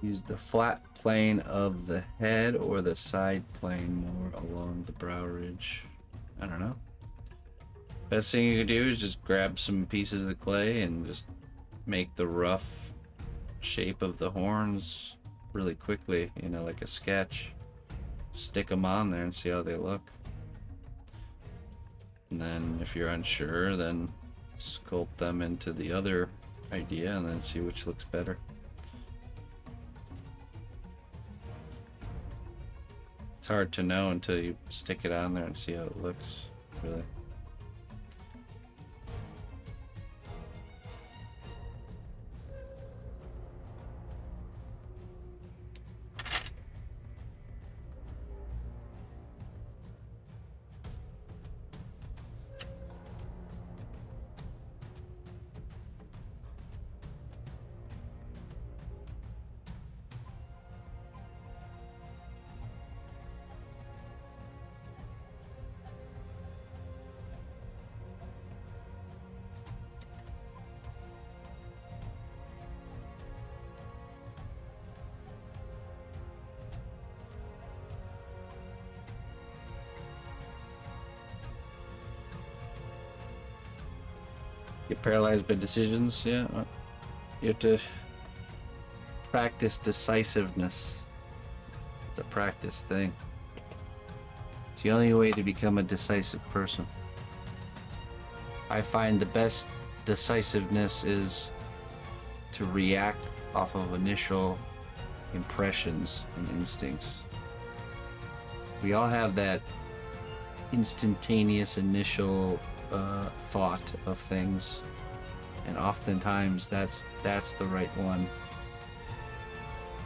Use the flat plane of the head or the side plane more along the brow ridge. I don't know. Best thing you can do is just grab some pieces of clay and just make the rough shape of the horns really quickly, you know, like a sketch. Stick them on there and see how they look. And then if you're unsure, then sculpt them into the other idea and then see which looks better. It's hard to know until you stick it on there and see how it looks, really. Get paralyzed by decisions, yeah. You have to practice decisiveness. It's a practice thing. It's the only way to become a decisive person. I find the best decisiveness is to react off of initial impressions and instincts. We all have that instantaneous initial thought of things, and oftentimes that's the right one,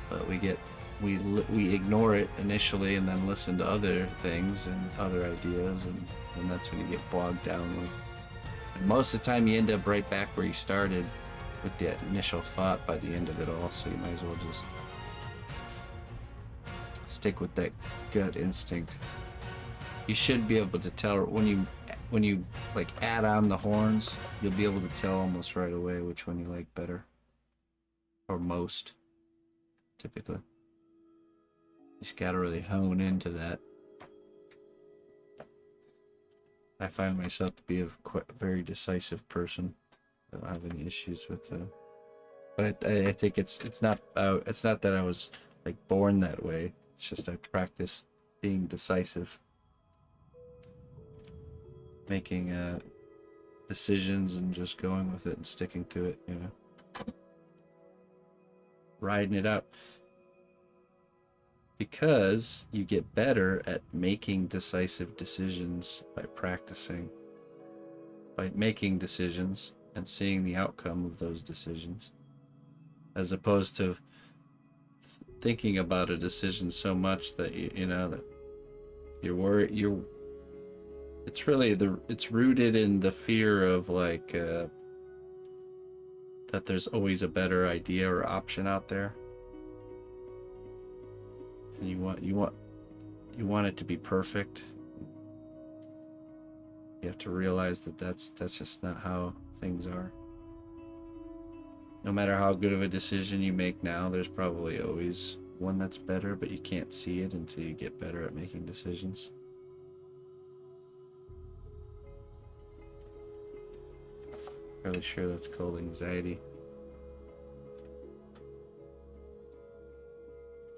but we ignore it initially and then listen to other things and other ideas, and that's when you get bogged down with, and most of the time you end up right back where you started with that initial thought by the end of it all. So you might as well just stick with that gut instinct. You should be able to tell when you like add on the horns, you'll be able to tell almost right away which one you like better or most, typically. You just gotta really hone into that. I find myself to be a very decisive person. I don't have any issues with but I think it's not that I was like born that way. It's just I practice being decisive, making decisions and just going with it and sticking to it, you know, riding it out, because you get better at making decisive decisions by making decisions and seeing the outcome of those decisions. as opposed to thinking about a decision so much that you know that you're worried. It's really it's rooted in the fear of like that there's always a better idea or option out there, and you want it to be perfect. You have to realize that that's just not how things are. No matter how good of a decision you make now, there's probably always one that's better, but you can't see it until you get better at making decisions. Fairly sure that's called anxiety.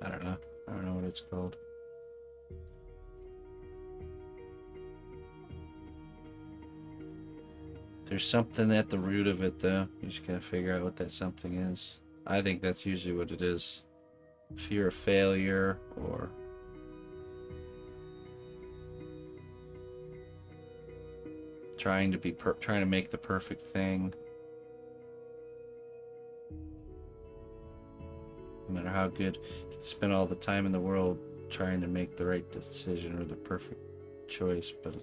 I don't know what it's called. There's something at the root of it, though. You just gotta figure out what that something is. I think that's usually what it is. Fear of failure, or trying to make the perfect thing. No matter how good, you can spend all the time in the world trying to make the right decision or the perfect choice, but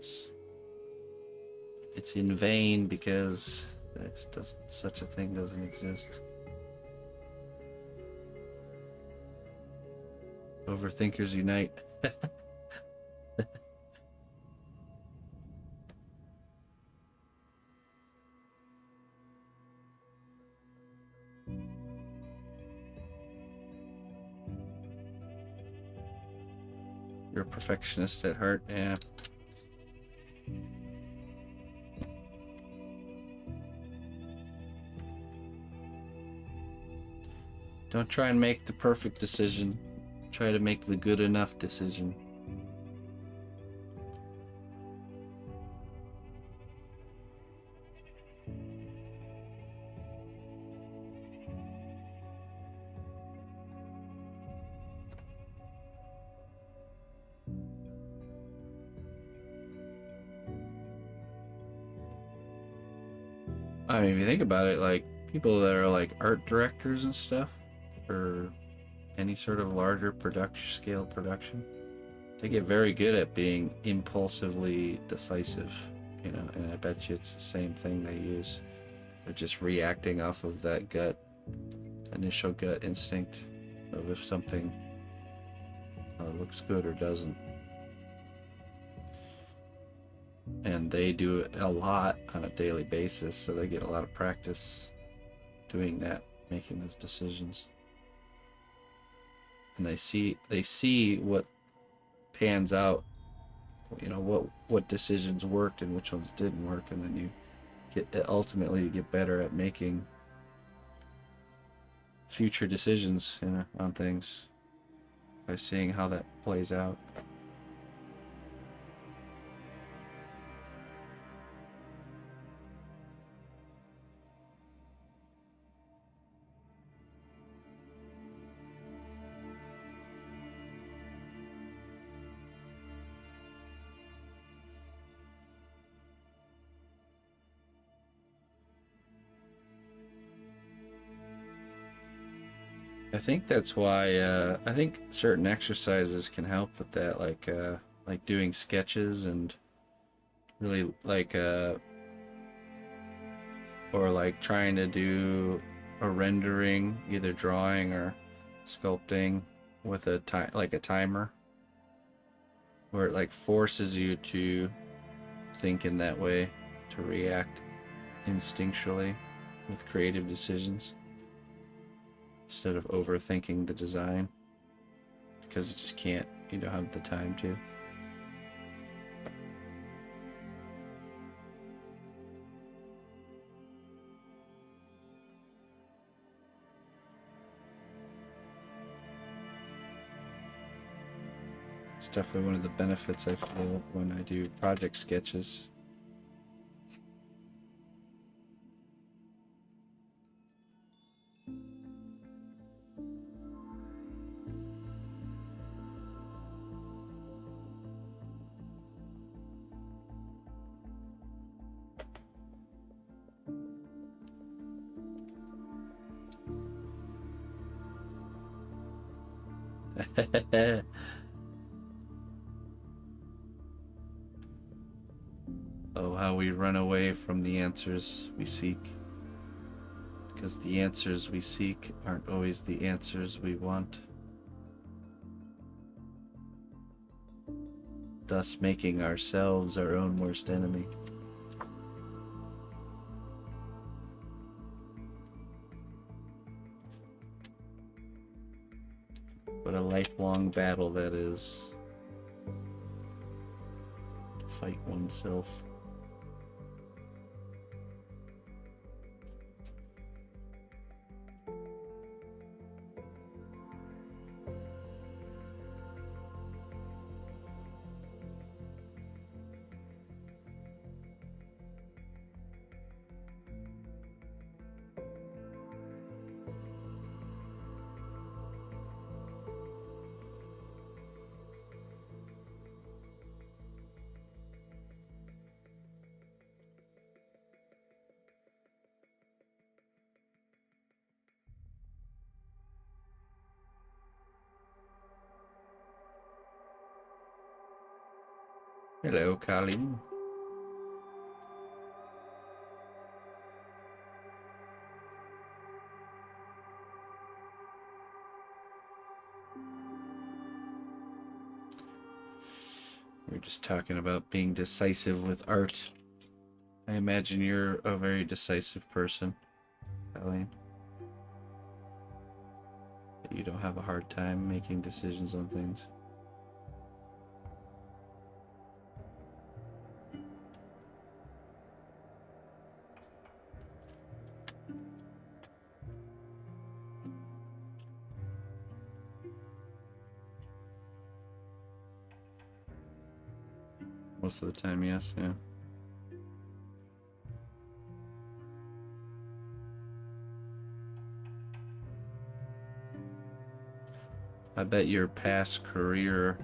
it's in vain because such a thing doesn't exist. Overthinkers unite. You're a perfectionist at heart, yeah. Don't try and make the perfect decision. Try to make the good enough decision. I mean, if you think about it, like people that are like art directors and stuff for any sort of larger scale production, they get very good at being impulsively decisive, you know, and I bet you it's the same thing they use. They're just reacting off of that initial gut instinct of if something looks good or doesn't. And they do it a lot on a daily basis, so they get a lot of practice doing that, making those decisions. And they see what pans out, you know, what decisions worked and which ones didn't work, and then ultimately you get better at making future decisions, you know, on things by seeing how that plays out. I think that's why I think certain exercises can help with that, like doing sketches and really or like trying to do a rendering, either drawing or sculpting with a timer, where it like forces you to think in that way, to react instinctually with creative decisions instead of overthinking the design, because you just can't, you don't have the time to. It's definitely one of the benefits I feel when I do project sketches. Oh, how we run away from the answers we seek. Because the answers we seek aren't always the answers we want. Thus making ourselves our own worst enemy. What a lifelong battle that is. To fight oneself. Hello, Colleen. We're just talking about being decisive with art. I imagine you're a very decisive person, Colleen. You don't have a hard time making decisions on things. Most of the time, yes, yeah. I bet your past career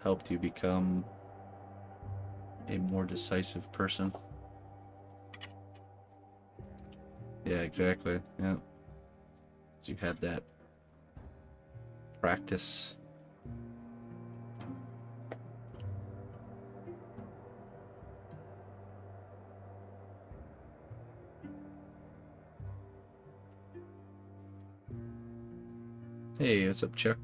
helped you become a more decisive person. Yeah, exactly. Yeah. You had that practice. Hey, what's up, Chuck?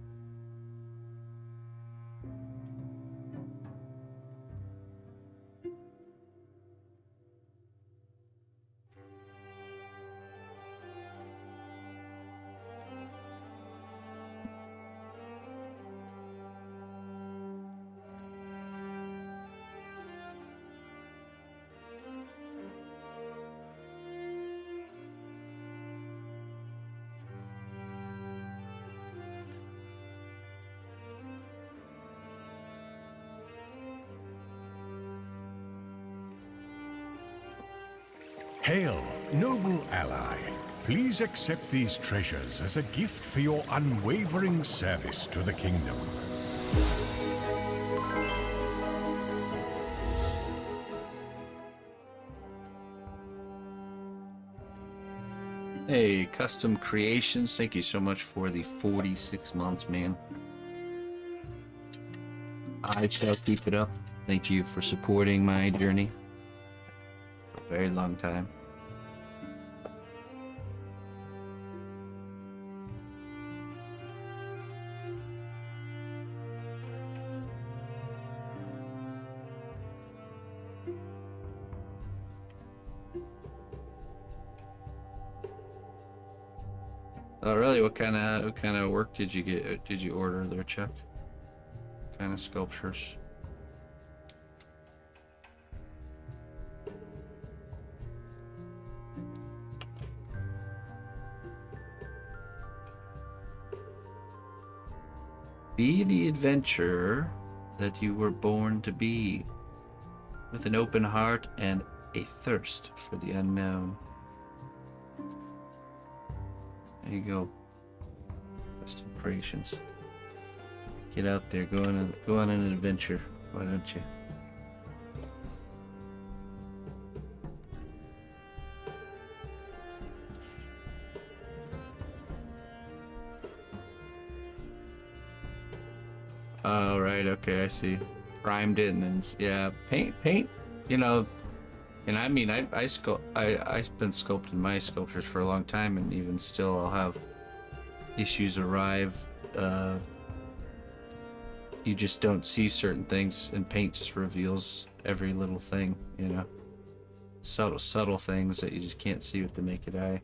Hail, noble ally. Please accept these treasures as a gift for your unwavering service to the kingdom. Hey, Custom Creations, thank you so much for the 46 months, man. I shall keep it up. Thank you for supporting my journey for a very long time. Oh, really? What kind of work did you get? Did you order there, Chuck? What kind of sculptures? Be the adventurer that you were born to be, with an open heart and a thirst for the unknown. There you go. Custom Creations. Get out there, go on an adventure. Why don't you? Oh, right. Okay, I see. Primed it and then yeah, paint. You know, and I mean, I've been sculpting my sculptures for a long time, and even still, I'll have issues arrive. You just don't see certain things, and paint just reveals every little thing. You know, subtle things that you just can't see with the naked eye.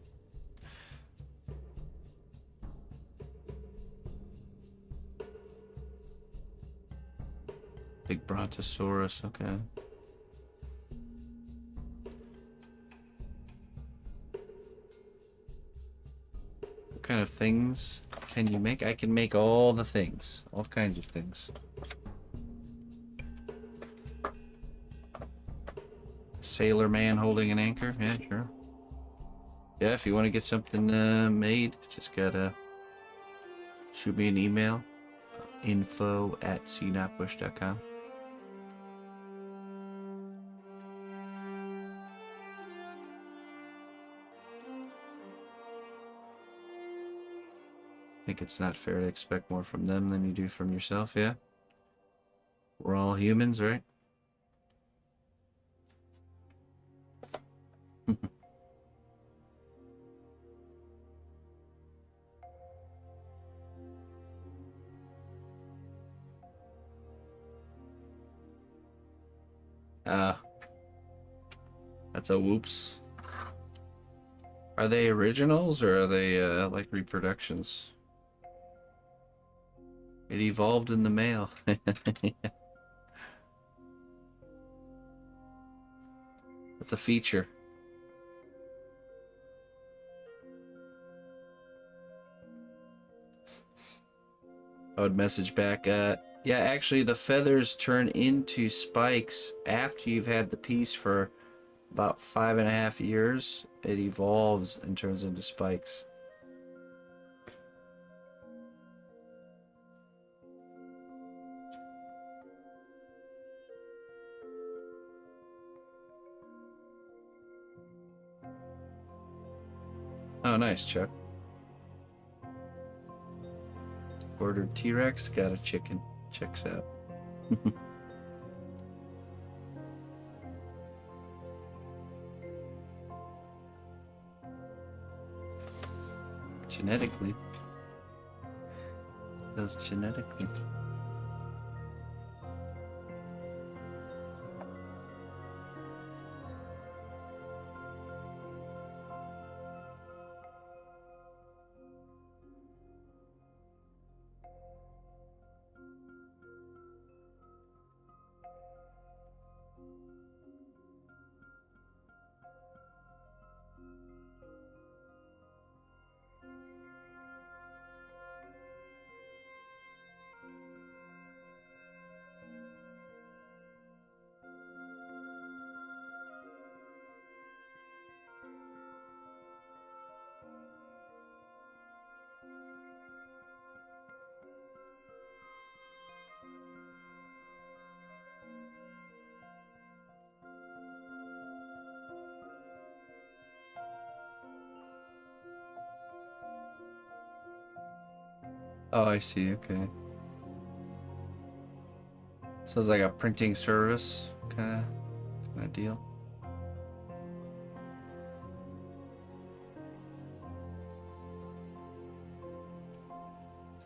Big brontosaurus. Okay. What kind of things can you make? I can make all the things, all kinds of things. Sailor man holding an anchor. Yeah, sure. Yeah, if you want to get something made, just gotta shoot me an email. info@cnotbusch.com. I think it's not fair to expect more from them than you do from yourself, yeah? We're all humans, right? Uh, that's a whoops. Are they originals or are they like reproductions? It evolved in the mail. That's a feature. I would message back, yeah, actually the feathers turn into spikes after you've had the piece for about 5.5 years. It evolves and turns into spikes. Oh, nice, Chuck. Ordered T-Rex, got a chicken. Checks out. Genetically. Does genetically. Oh, I see, okay. So it's like a printing service kind of deal.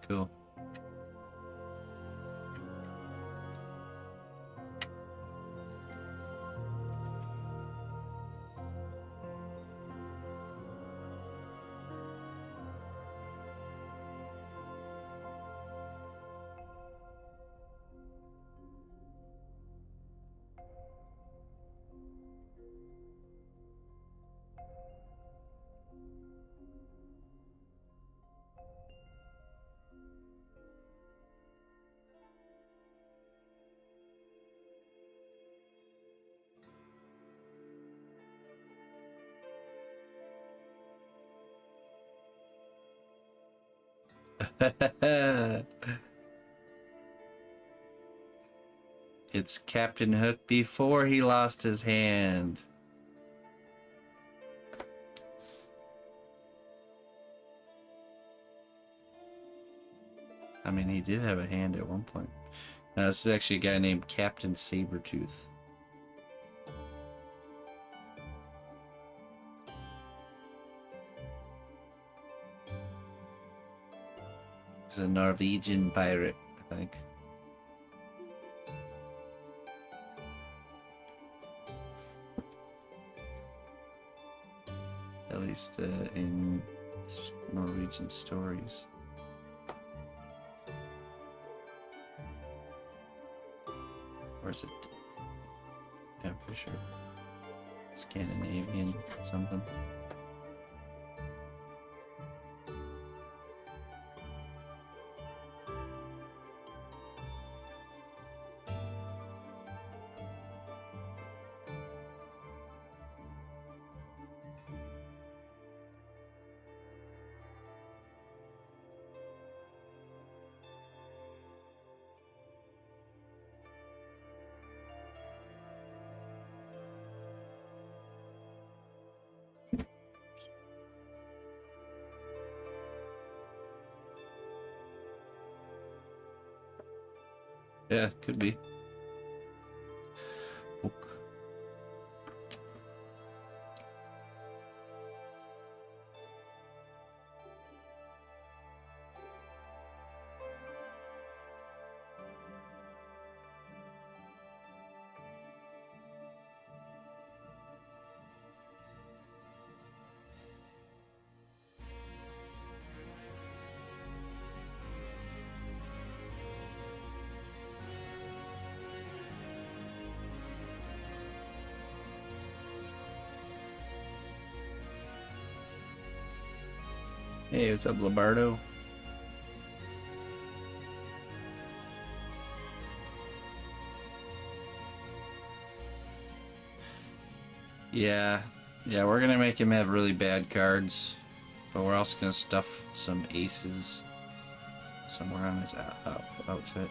Cool. It's Captain Hook before he lost his hand. I mean, he did have a hand at one point. This is actually a guy named Captain Sabretooth. He's a Norwegian pirate, I think. At least in Norwegian stories. Or is it? Yeah, for sure. Scandinavian something. Yeah, could be. Ook. Hey, what's up, Labardo? Yeah, we're gonna make him have really bad cards, but we're also gonna stuff some aces somewhere on his outfit.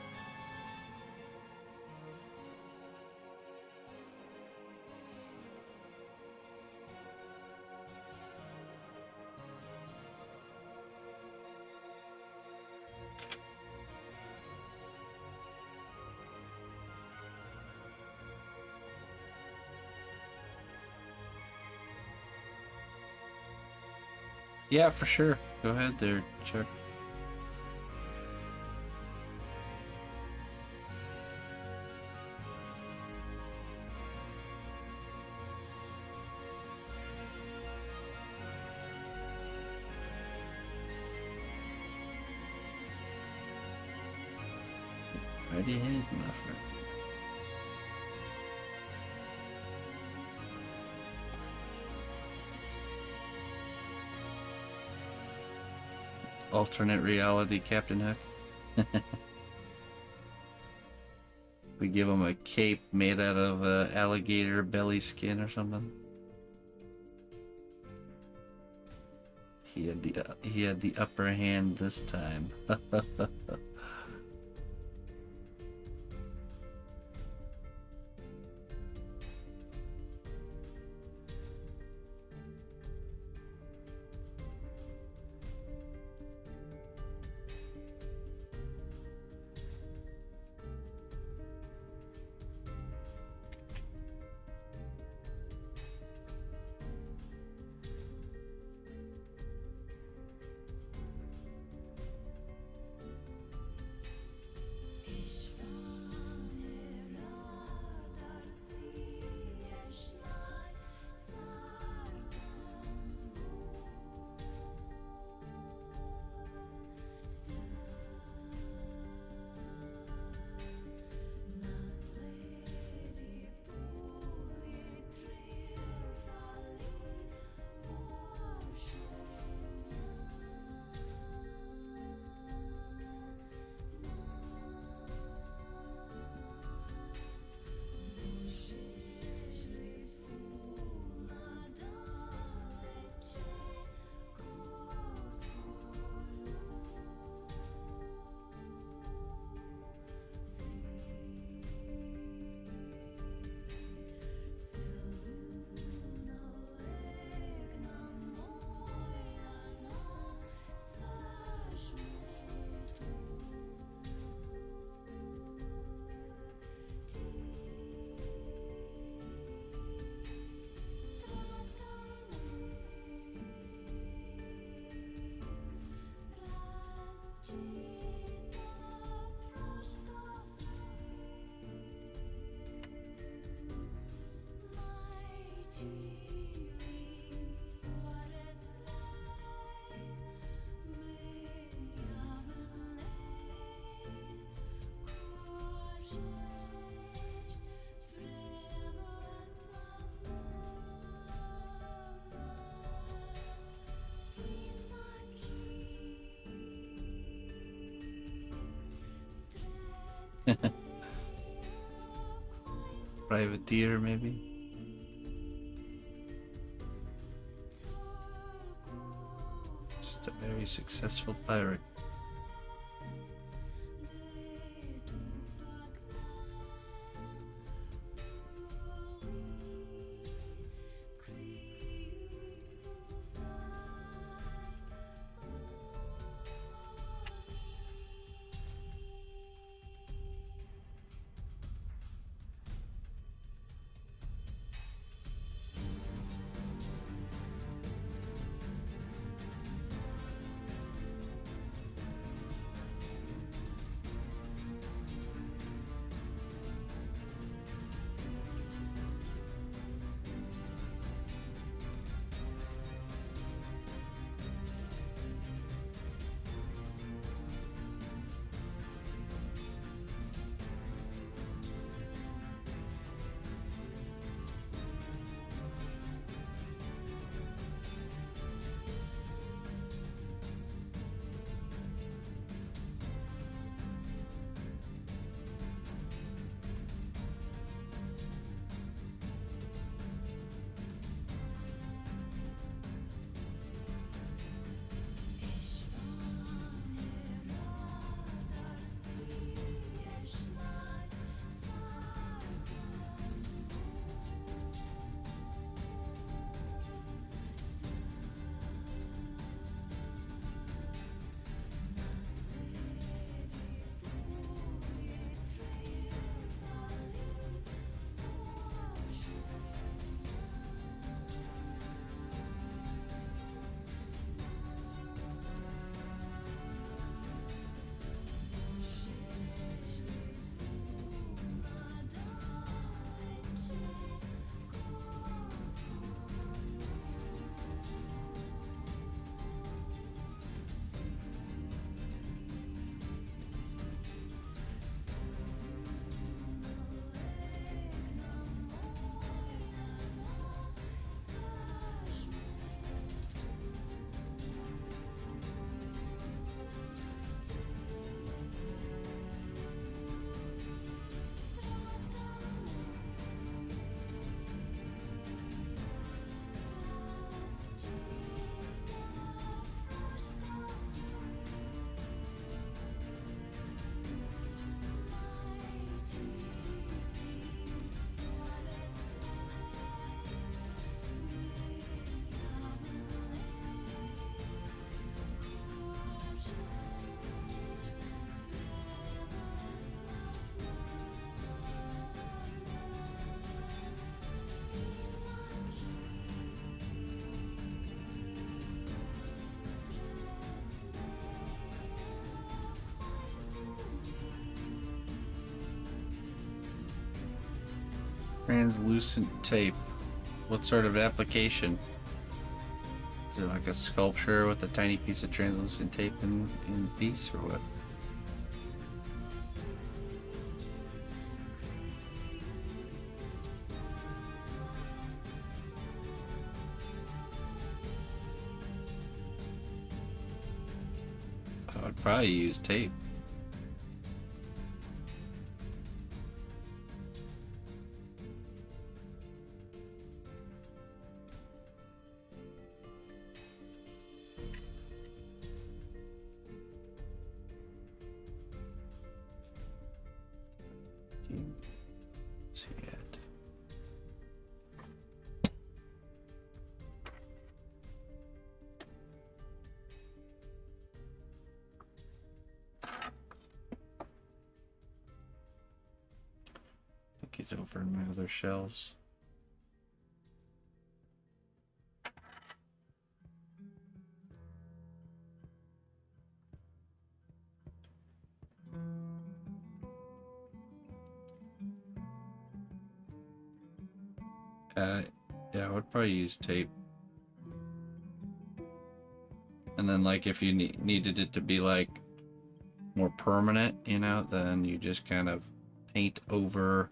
Yeah, for sure. Go ahead there, Chuck. Right ahead, my friend. Alternate reality, Captain Hook. We give him a cape made out of alligator belly skin or something. He had the upper hand this time. Privateer, maybe? Just a very successful pirate. Translucent tape. What sort of application? Is it like a sculpture with a tiny piece of translucent tape in the piece, or what? I would probably use tape. See it. I think he's over in my other shelves. Yeah, I would probably use tape. And then, like, if you needed it to be, like, more permanent, you know, then you just kind of paint over.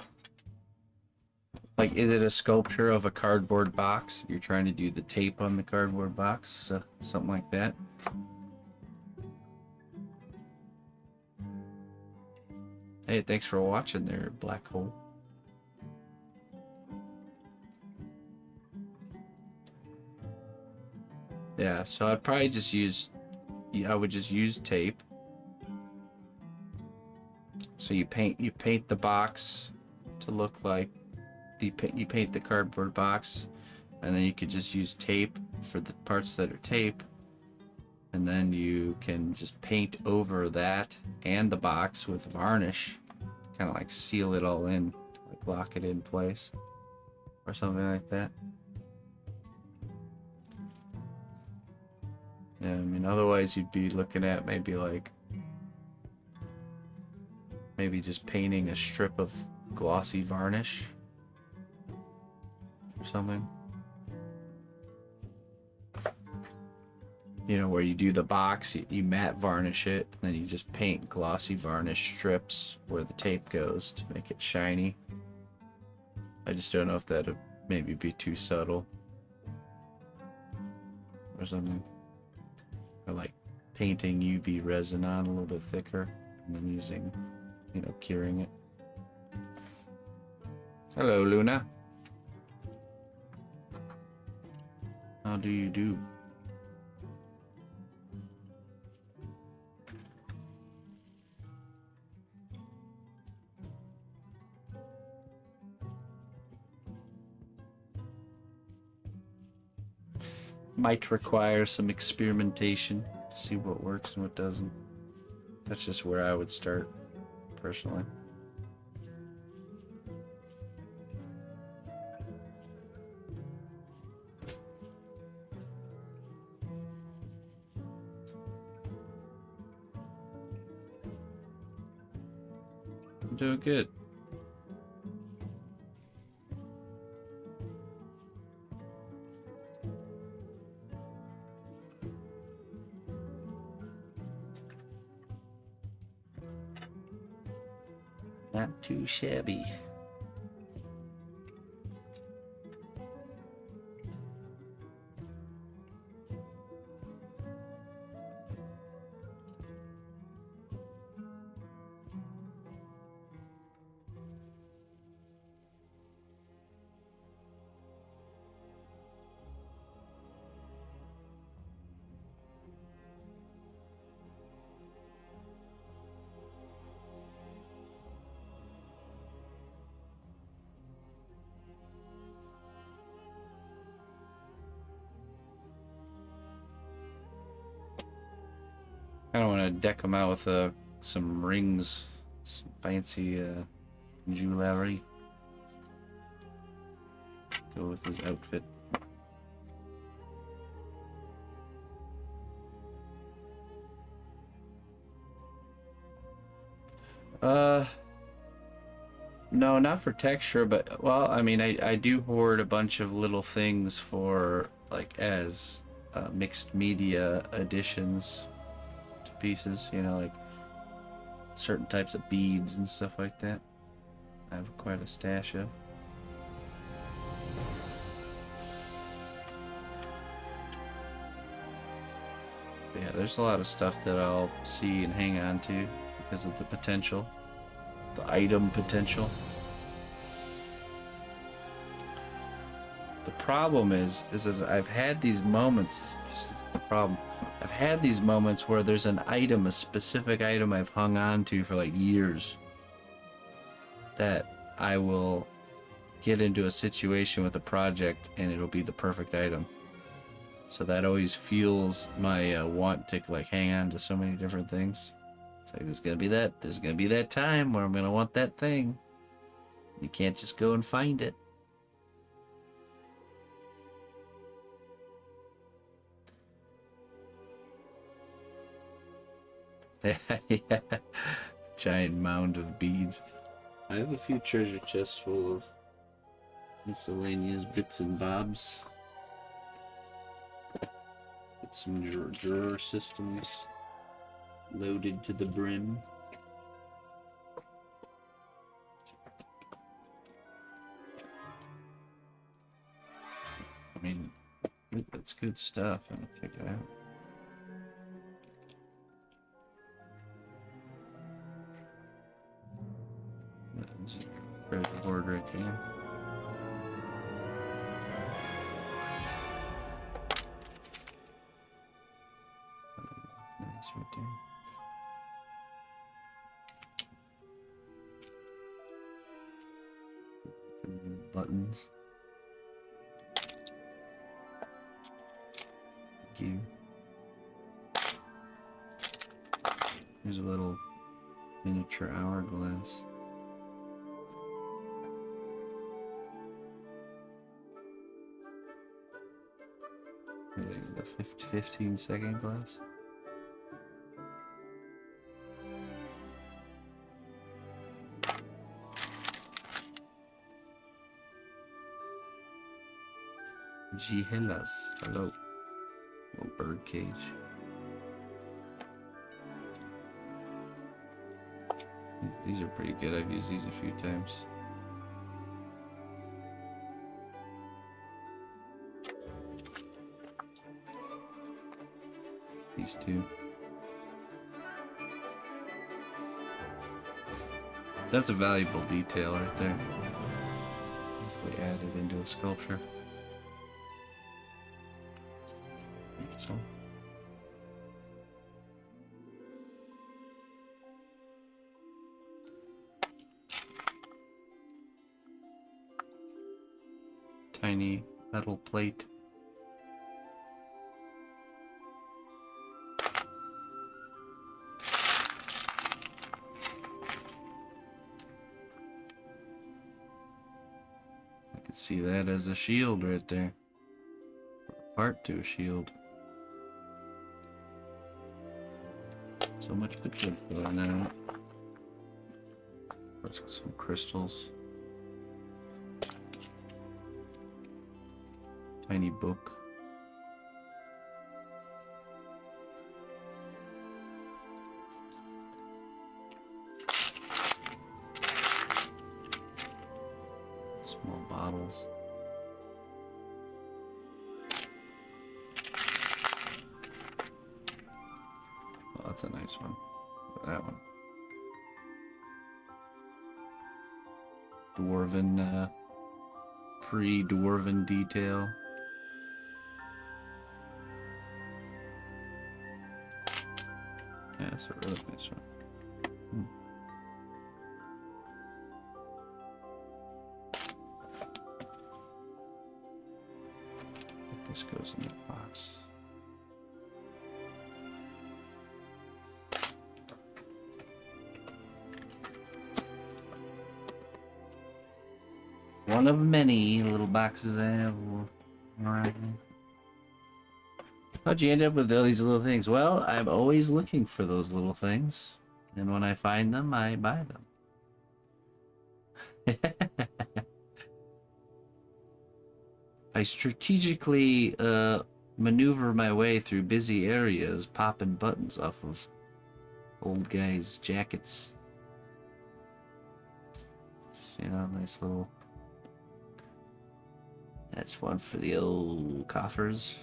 Like, is it a sculpture of a cardboard box? You're trying to do the tape on the cardboard box, so something like that. Hey, thanks for watching there, Black Hole. Yeah, so I'd probably just use, I would just use tape. So you paint the box to look like, you paint the cardboard box, and then you could just use tape for the parts that are tape, and then you can just paint over that and the box with varnish, kind of like seal it all in, like lock it in place or something like that. Yeah, I mean, otherwise you'd be looking at maybe just painting a strip of glossy varnish or something. You know, where you do the box, you matte varnish it, and then you just paint glossy varnish strips where the tape goes to make it shiny. I just don't know if that'd maybe be too subtle or something. Or like painting UV resin on a little bit thicker and then using, you know, curing it. Hello, Luna. How do you do? Might require some experimentation to see what works and what doesn't. That's just where I would start, personally. I'm doing good. Not too shabby. I don't want to deck him out with some rings, some fancy jewelry. Go with his outfit. No, not for texture, but, well, I mean, I do hoard a bunch of little things for, like, as mixed media additions to pieces, you know, like certain types of beads and stuff like that. I have quite a stash of. But yeah, there's a lot of stuff that I'll see and hang on to because of the potential. The item potential. The problem is I've had these moments. This is the problem. I've had these moments where there's an item, a specific item I've hung on to for like years, that I will get into a situation with a project and it'll be the perfect item. So that always fuels my want to like hang on to so many different things. It's like there's gonna be that time where I'm gonna want that thing. You can't just go and find it. Yeah. Giant mound of beads. I have a few treasure chests full of miscellaneous bits and bobs. With some drawer systems loaded to the brim. I mean, that's good stuff. I'm gonna check it out. There's a board right there. Nice right there. Buttons. Thank you. Here's a little miniature hourglass. The 15-second glass. Gihelas. Hello. Little bird cage. These are pretty good. I've used these a few times. These two. That's a valuable detail right there. Easily added into a sculpture. So. Tiny metal plate. I could see that as a shield right there. Part to a shield. So much potential in that. There's some crystals. Tiny book. Small bottles. Oh, that's a nice one. Look at that one. Dwarven, pre-dwarven detail. Yeah, that's a really nice one. This goes in the box. One of many little boxes I have around. How'd you end up with all these little things? Well, I'm always looking for those little things. And when I find them, I buy them. I strategically maneuver my way through busy areas, popping buttons off of old guys' jackets. Just, you know, nice little... That's one for the old coffers.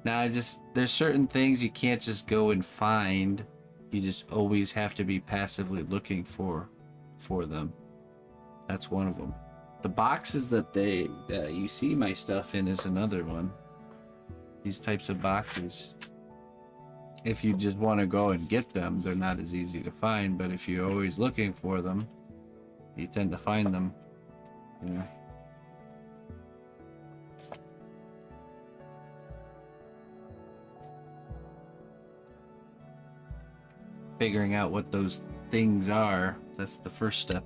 Now, there's certain things you can't just go and find. You just always have to be passively looking for them. That's one of them. The boxes that you see my stuff in is another one. These types of boxes, if you just want to go and get them, they're not as easy to find. But if you're always looking for them, you tend to find them. You know. Figuring out what those things are, that's the first step.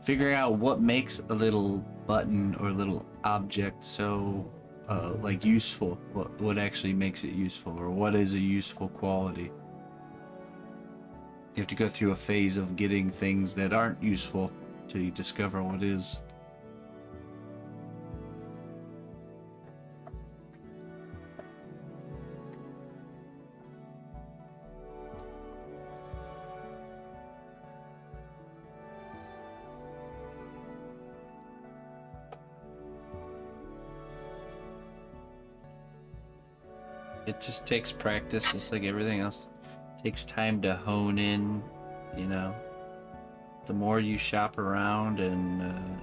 Figuring out what makes a little button or a little object so like useful, what actually makes it useful, or what is a useful quality. You have to go through a phase of getting things that aren't useful till you discover what is. it just takes practice, just like everything else. It takes time to hone in, you know. The more you shop around and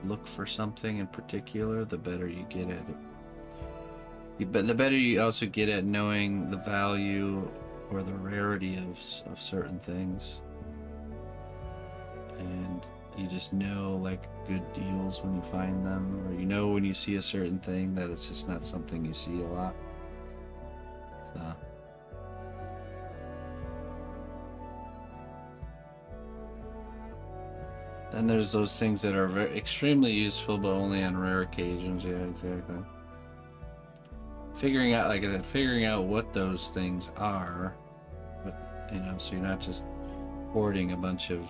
look for something in particular, the better you get at it. But the better you also get at knowing the value or the rarity of certain things. And you just know like good deals when you find them, or you know when you see a certain thing that it's just not something you see a lot. So then there's those things that are very extremely useful but only on rare occasions. Yeah, exactly. Figuring out, like I said, figuring out what those things are, but you know, so you're not just hoarding a bunch of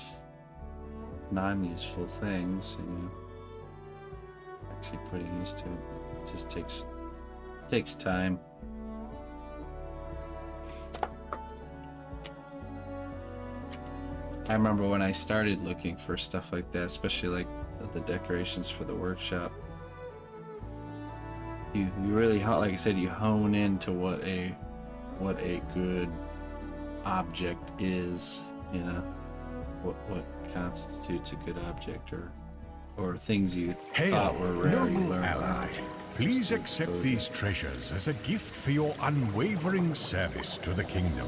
non-useful things, you know. Actually pretty used to it. It just takes time. I remember when I started looking for stuff like that, especially like the decorations for the workshop. You really, like I said, you hone into what a good object is, you know, what constitutes a good object, or things you thought were rare. Noble ally, please accept these treasures as a gift for your unwavering service to the kingdom.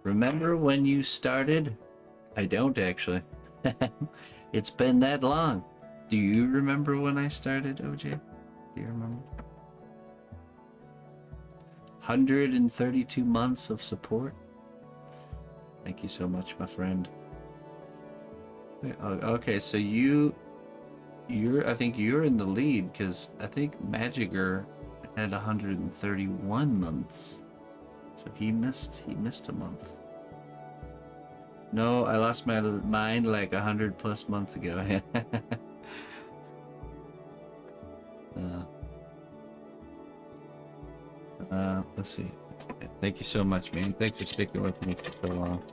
Remember when you started? I don't actually. It's been that long. Do you remember when I started, OJ? Do you remember? 132 months of support. Thank you so much, my friend. Okay, so I think you're in the lead, because I think Magiger had 131 months. So he missed a month. No, I lost my mind like 100+ months ago. Let's see. Thank you so much, man. Thanks for sticking with me for so long.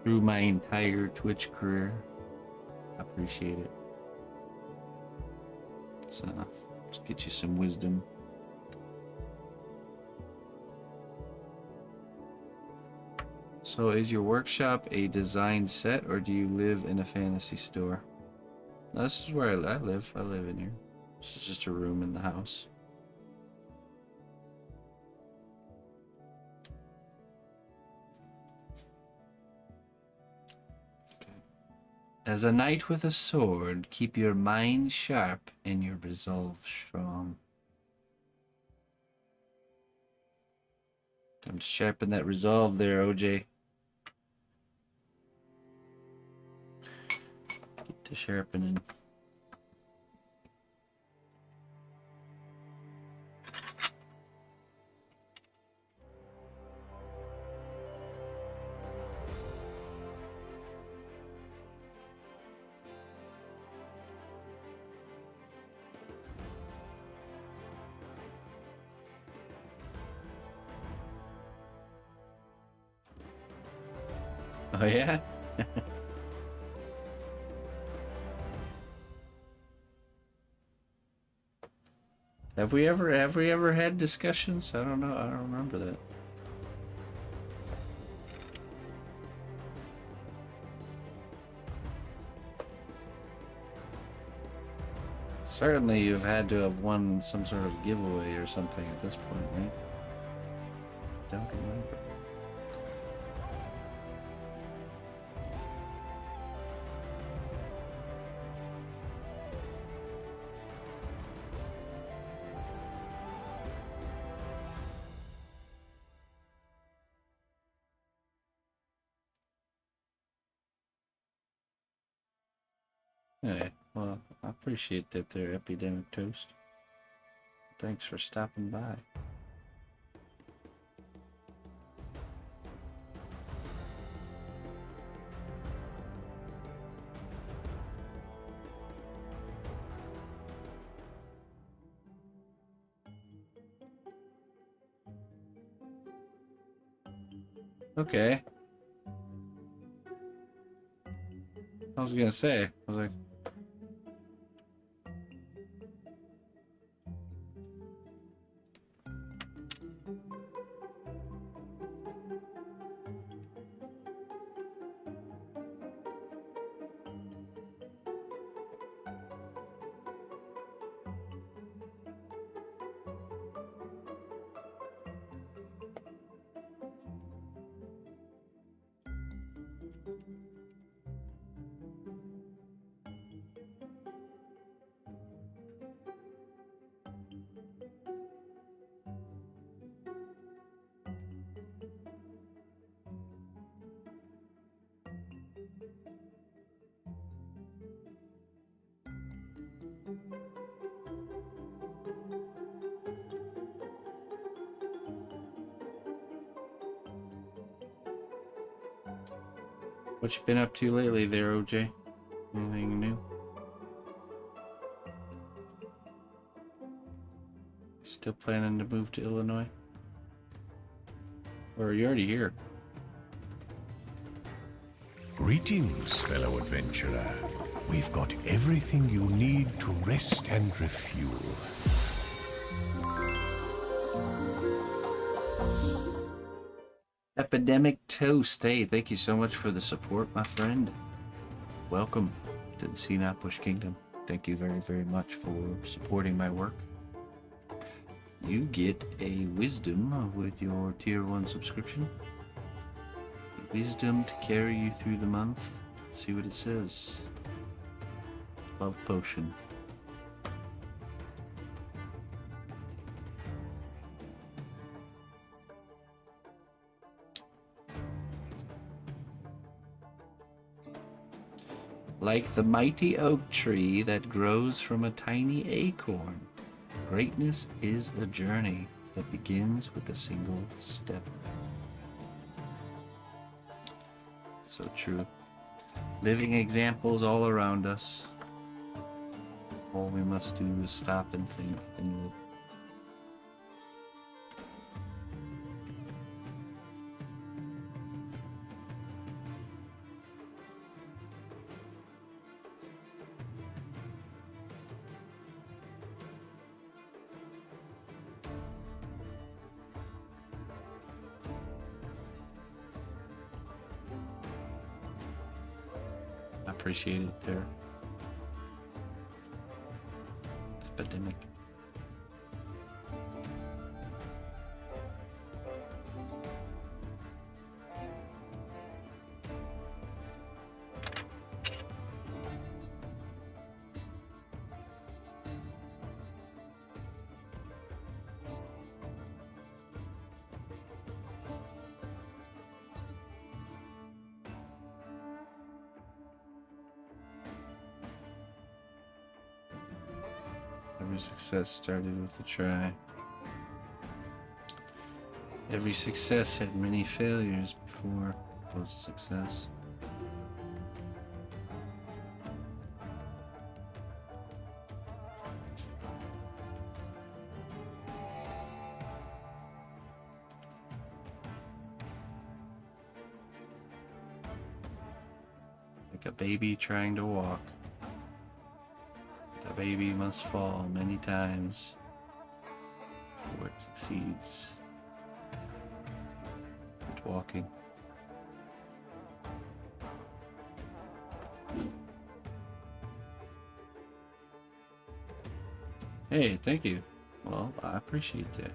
Through my entire Twitch career. I appreciate it. Let's get you some wisdom. So is your workshop a designed set, or do you live in a fantasy store? No, this is where I live. I live in here. This is just a room in the house. As a knight with a sword, keep your mind sharp and your resolve strong. Time to sharpen that resolve there, OJ. Get to sharpening. Oh yeah? Have we ever had discussions? I don't know. I don't remember that. Certainly you've had to have won some sort of giveaway or something at this point, right? Don't remember. Hey, well, I appreciate that there, Epidemic Toast. Thanks for stopping by. Okay. I was gonna say. I was like, what you been up to lately there, OJ? Anything new? Still planning to move to Illinois? Or are you already here? Greetings, fellow adventurer. We've got everything you need to rest and refuel. Epidemic Toast. Hey, thank you so much for the support, my friend. Welcome to the cnotbusch Kingdom. Thank you very, very much for supporting my work. You get a wisdom with your tier 1 subscription. Wisdom to carry you through the month. Let's see what it says. Love potion. Like the mighty oak tree that grows from a tiny acorn, greatness is a journey that begins with a single step. So true. Living examples all around us. All we must do is stop and think and live. Appreciate it there. Epidemic. Every success started with a try. Every success had many failures before it was a success. Like a baby trying to walk. The baby must fall many times before it succeeds at walking. Hey, thank you. Well, I appreciate that.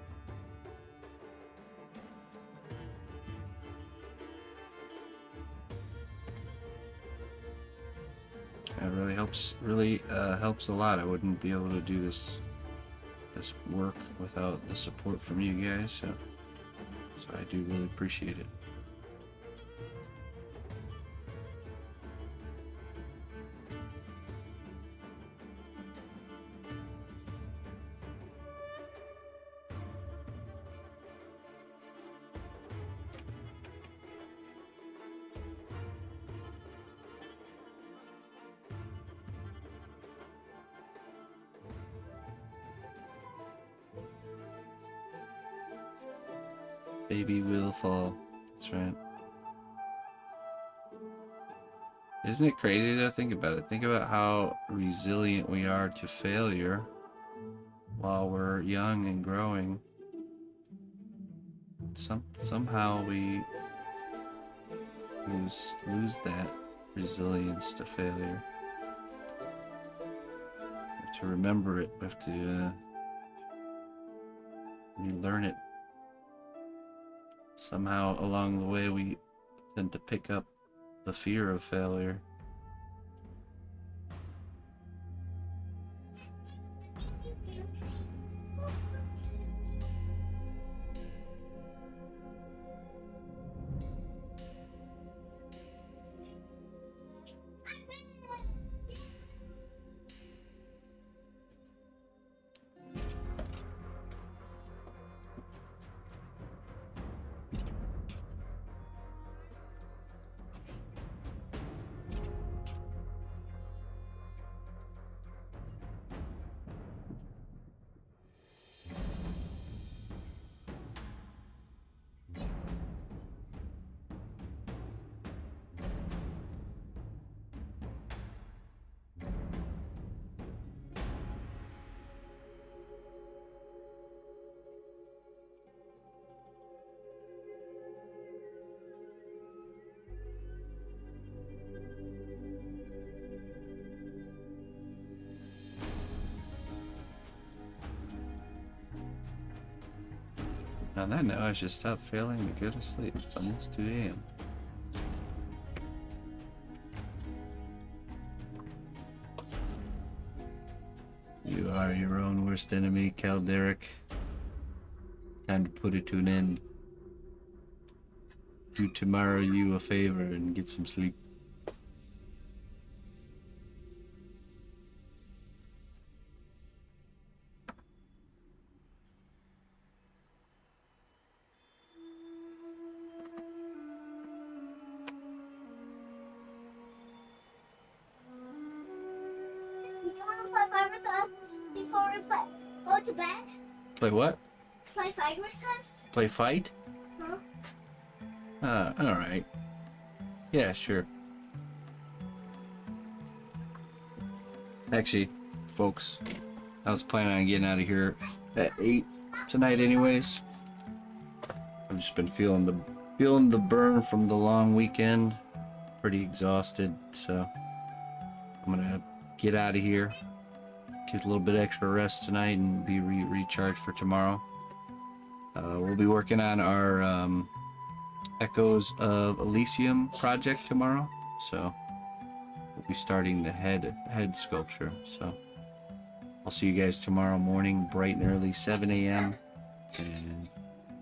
It really helps a lot. I wouldn't be able to do this work without the support from you guys, so I do really appreciate it. Baby will fall. That's right. Isn't it crazy to think about it? Think about how resilient we are to failure while we're young and growing. Somehow we lose that resilience to failure. We have to remember it. We have to relearn it. Somehow along the way we tend to pick up the fear of failure. On that note, I should stop failing to go to sleep. It's almost 2 a.m. You are your own worst enemy, Calderic. Time to put it to an end. Do tomorrow you a favor and get some sleep. Before we go to bed? Play what? Play fight with us? Play fight? Huh? Alright. Yeah, sure. Actually, folks, I was planning on getting out of here at 8 tonight anyways. I've just been feeling the burn from the long weekend. Pretty exhausted, so I'm gonna get out of here. Get a little bit extra rest tonight and be recharged for tomorrow. We'll be working on our Echoes of Elysium project tomorrow, so we'll be starting the head sculpture. So I'll see you guys tomorrow morning, bright and early, 7 a.m. and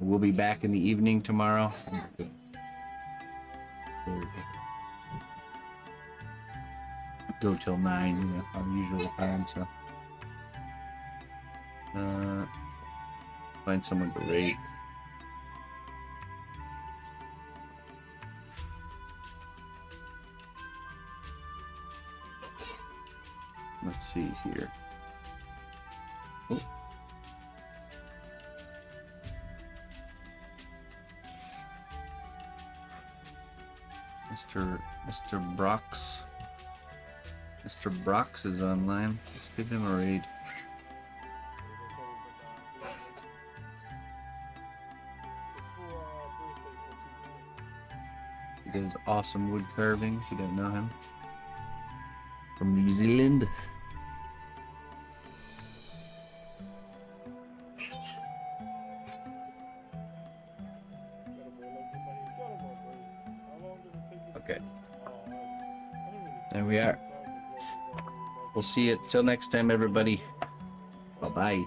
we'll be back in the evening tomorrow. Go till 9, you know, our usual time. So find someone to rate. Let's see here. Oh. Mr. Brox. Mr. Brox is online. Let's give him a raid. He does awesome wood carving, if you don't know him. From New Zealand. Okay. There we are. We'll see you till next time, everybody. Bye-bye.